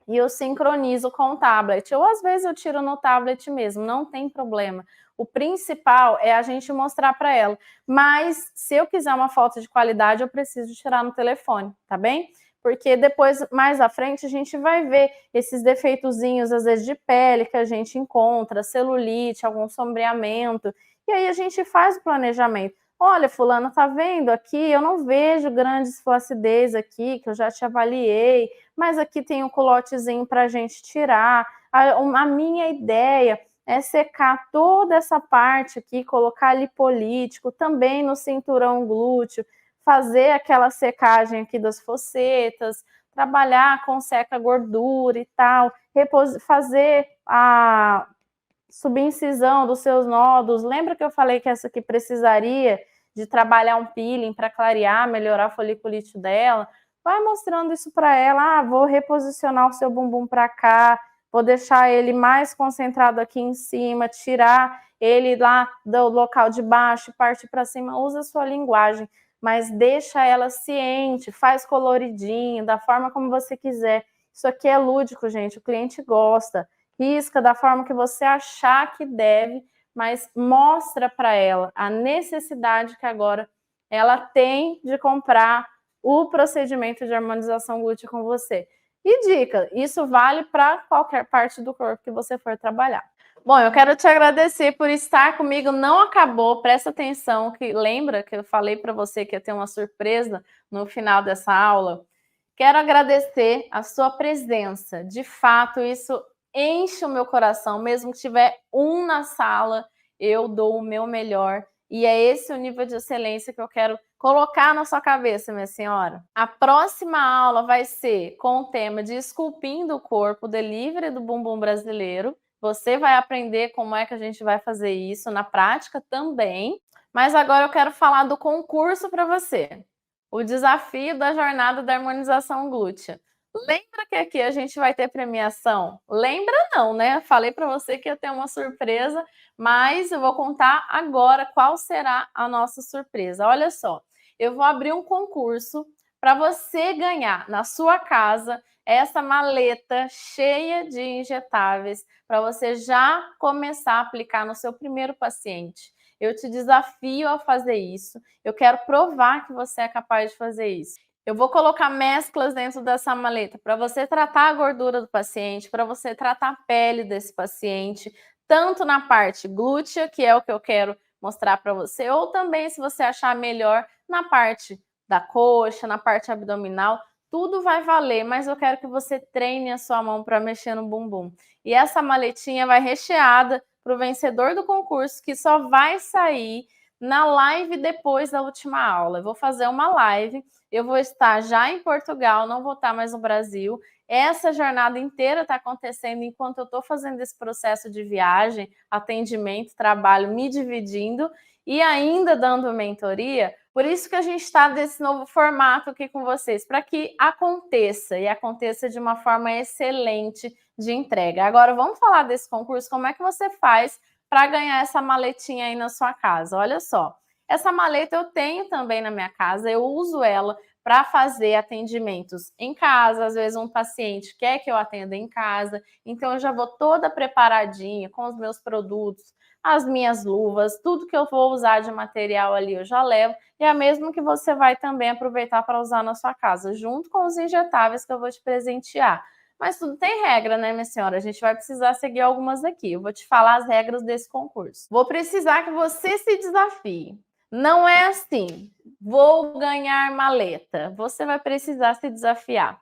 e eu sincronizo com o tablet. Ou às vezes eu tiro no tablet mesmo, não tem problema. O principal é a gente mostrar para ela. Mas se eu quiser uma foto de qualidade, eu preciso tirar no telefone, tá bem? Porque depois, mais à frente, a gente vai ver esses defeitozinhos, às vezes, de pele que a gente encontra, celulite, algum sombreamento. E aí a gente faz o planejamento. olha, fulano, tá vendo aqui? Eu não vejo grandes flacidez aqui, que eu já te avaliei, mas aqui tem um culotezinho para a gente tirar. A minha ideia é secar toda essa parte aqui, colocar lipolítico também no cinturão glúteo, fazer aquela secagem aqui das fossetas, trabalhar com seca gordura e tal, fazer a subincisão dos seus nódulos. Lembra que eu falei que essa aqui precisaria de trabalhar um peeling para clarear, melhorar a foliculite dela? Vai mostrando isso para ela. Vou reposicionar o seu bumbum para cá, vou deixar ele mais concentrado aqui em cima, tirar ele lá do local de baixo, parte para cima. Usa a sua linguagem, mas deixa ela ciente, faz coloridinho, da forma como você quiser. Isso aqui é lúdico, gente, o cliente gosta. Risca da forma que você achar que deve, mas mostra para ela a necessidade que agora ela tem de comprar o procedimento de harmonização glútea com você. E dica, isso vale para qualquer parte do corpo que você for trabalhar. Bom, eu quero te agradecer por estar comigo. Não acabou, presta atenção, que lembra que eu falei para você que ia ter uma surpresa no final dessa aula? Quero agradecer a sua presença. De fato, isso enche o meu coração. Mesmo que tiver um na sala, eu dou o meu melhor. E é esse o nível de excelência que eu quero colocar na sua cabeça, minha senhora. A próxima aula vai ser com o tema de esculpindo o corpo, delivery do bumbum brasileiro. Você vai aprender como é que a gente vai fazer isso na prática também. Mas agora eu quero falar do concurso para você. O desafio da jornada da harmonização glútea. Lembra que aqui a gente vai ter premiação? Lembra não, né? Falei para você que ia ter uma surpresa, mas eu vou contar agora qual será a nossa surpresa. Olha só, eu vou abrir um concurso para você ganhar na sua casa essa maleta cheia de injetáveis para você já começar a aplicar no seu primeiro paciente. Eu te desafio a fazer isso. Eu quero provar que você é capaz de fazer isso. Eu vou colocar mesclas dentro dessa maleta para você tratar a gordura do paciente, para você tratar a pele desse paciente, tanto na parte glútea, que é o que eu quero mostrar para você, ou também, se você achar melhor, na parte da coxa, na parte abdominal. Tudo vai valer, mas eu quero que você treine a sua mão para mexer no bumbum. E essa maletinha vai recheada para o vencedor do concurso, que só vai sair na live depois da última aula. Eu vou fazer uma live, eu vou estar já em Portugal, não vou estar mais no Brasil. Essa jornada inteira está acontecendo enquanto eu estou fazendo esse processo de viagem, atendimento, trabalho, me dividindo e ainda dando mentoria. Por isso que a gente está nesse novo formato aqui com vocês, para que aconteça e aconteça de uma forma excelente de entrega. Agora vamos falar desse concurso, como é que você faz para ganhar essa maletinha aí na sua casa. Olha só, essa maleta eu tenho também na minha casa, eu uso ela para fazer atendimentos em casa. Às vezes um paciente quer que eu atenda em casa, então eu já vou toda preparadinha com os meus produtos, as minhas luvas, tudo que eu vou usar de material ali eu já levo, e é mesmo que você vai também aproveitar para usar na sua casa, junto com os injetáveis que eu vou te presentear. Mas tudo tem regra, né, minha senhora? A gente vai precisar seguir algumas aqui. Eu vou te falar as regras desse concurso. Vou precisar que você se desafie. Não é assim, vou ganhar maleta. Você vai precisar se desafiar.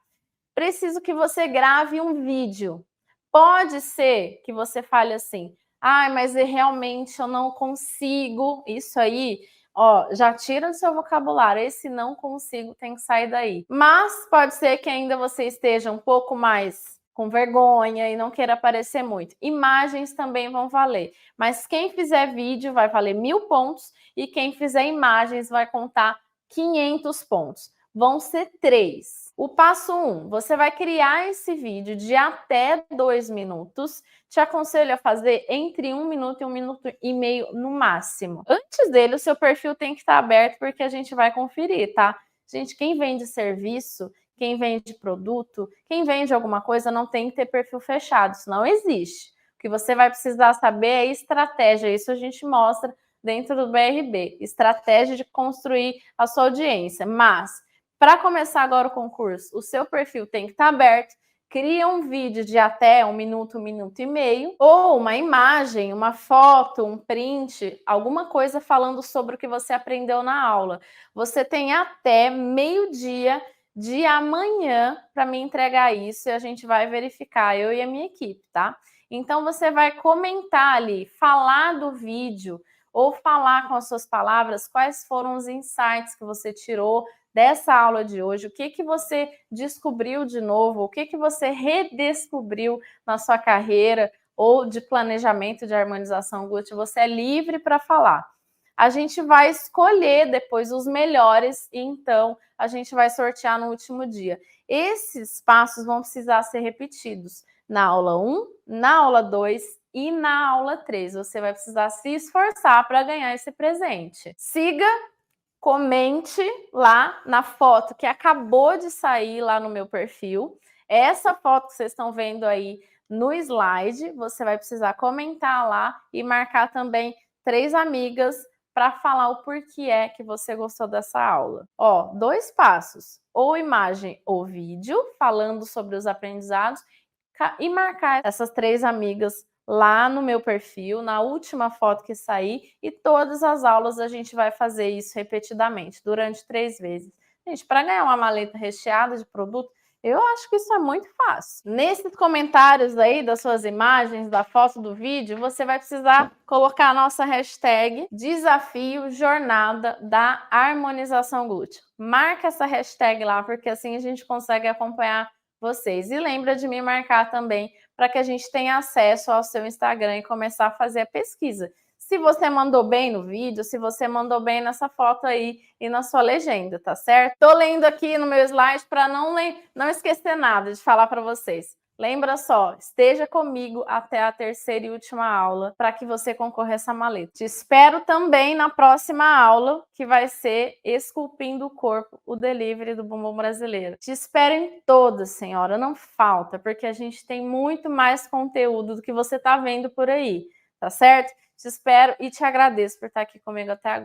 Preciso que você grave um vídeo. Pode ser que você fale assim, mas realmente eu não consigo. Isso aí, ó, já tira do seu vocabulário. Esse não consigo tem que sair daí. Mas pode ser que ainda você esteja um pouco mais com vergonha e não queira aparecer muito. Imagens também vão valer. Mas quem fizer vídeo vai valer 1000 pontos e quem fizer imagens vai contar 500 pontos. Vão ser 3. O passo 1, você vai criar esse vídeo de até 2 minutos. Te aconselho a fazer entre 1 minuto e 1 minuto e meio no máximo. Antes dele, o seu perfil tem que estar aberto porque a gente vai conferir, tá? Gente, quem vende serviço, quem vende produto, quem vende alguma coisa não tem que ter perfil fechado, isso não existe. O que você vai precisar saber é estratégia, isso a gente mostra dentro do BRB, estratégia de construir a sua audiência. Mas para começar agora o concurso, o seu perfil tem que estar aberto, cria um vídeo de até 1 minuto, 1 minuto e meio, ou uma imagem, uma foto, um print, alguma coisa falando sobre o que você aprendeu na aula. Você tem até meio-dia de amanhã para me entregar isso e a gente vai verificar, eu e a minha equipe, tá? Então você vai comentar ali, falar do vídeo ou falar com as suas palavras quais foram os insights que você tirou dessa aula de hoje, o que que você descobriu de novo, o que que você redescobriu na sua carreira ou de planejamento de harmonização glútea, você é livre para falar. A gente vai escolher depois os melhores e então a gente vai sortear no último dia. Esses passos vão precisar ser repetidos na aula 1, na aula 2 e na aula 3. Você vai precisar se esforçar para ganhar esse presente. Siga, comente lá na foto que acabou de sair lá no meu perfil. Essa foto que vocês estão vendo aí no slide, você vai precisar comentar lá e marcar também 3 amigas para falar o porquê é que você gostou dessa aula. Ó, 2 passos, ou imagem ou vídeo, falando sobre os aprendizados, e marcar essas 3 amigas lá no meu perfil, na última foto que sair, e todas as aulas a gente vai fazer isso repetidamente, durante 3 vezes. Gente, para ganhar uma maleta recheada de produto, eu acho que isso é muito fácil. Nesses comentários aí das suas imagens, da foto, do vídeo, você vai precisar colocar a nossa hashtag Desafio Jornada da Harmonização Glútea. Marca essa hashtag lá, porque assim a gente consegue acompanhar vocês. E lembra de me marcar também para que a gente tenha acesso ao seu Instagram e começar a fazer a pesquisa. Se você mandou bem no vídeo, se você mandou bem nessa foto aí e na sua legenda, tá certo? Tô lendo aqui no meu slide para não esquecer nada de falar para vocês. Lembra só, esteja comigo até a terceira e última aula para que você concorra a essa maleta. Te espero também na próxima aula, que vai ser Esculpindo o Corpo, o delivery do Bumbum Brasileiro. Te espero em todas, senhora, não falta, porque a gente tem muito mais conteúdo do que você tá vendo por aí, tá certo? Te espero e te agradeço por estar aqui comigo até agora.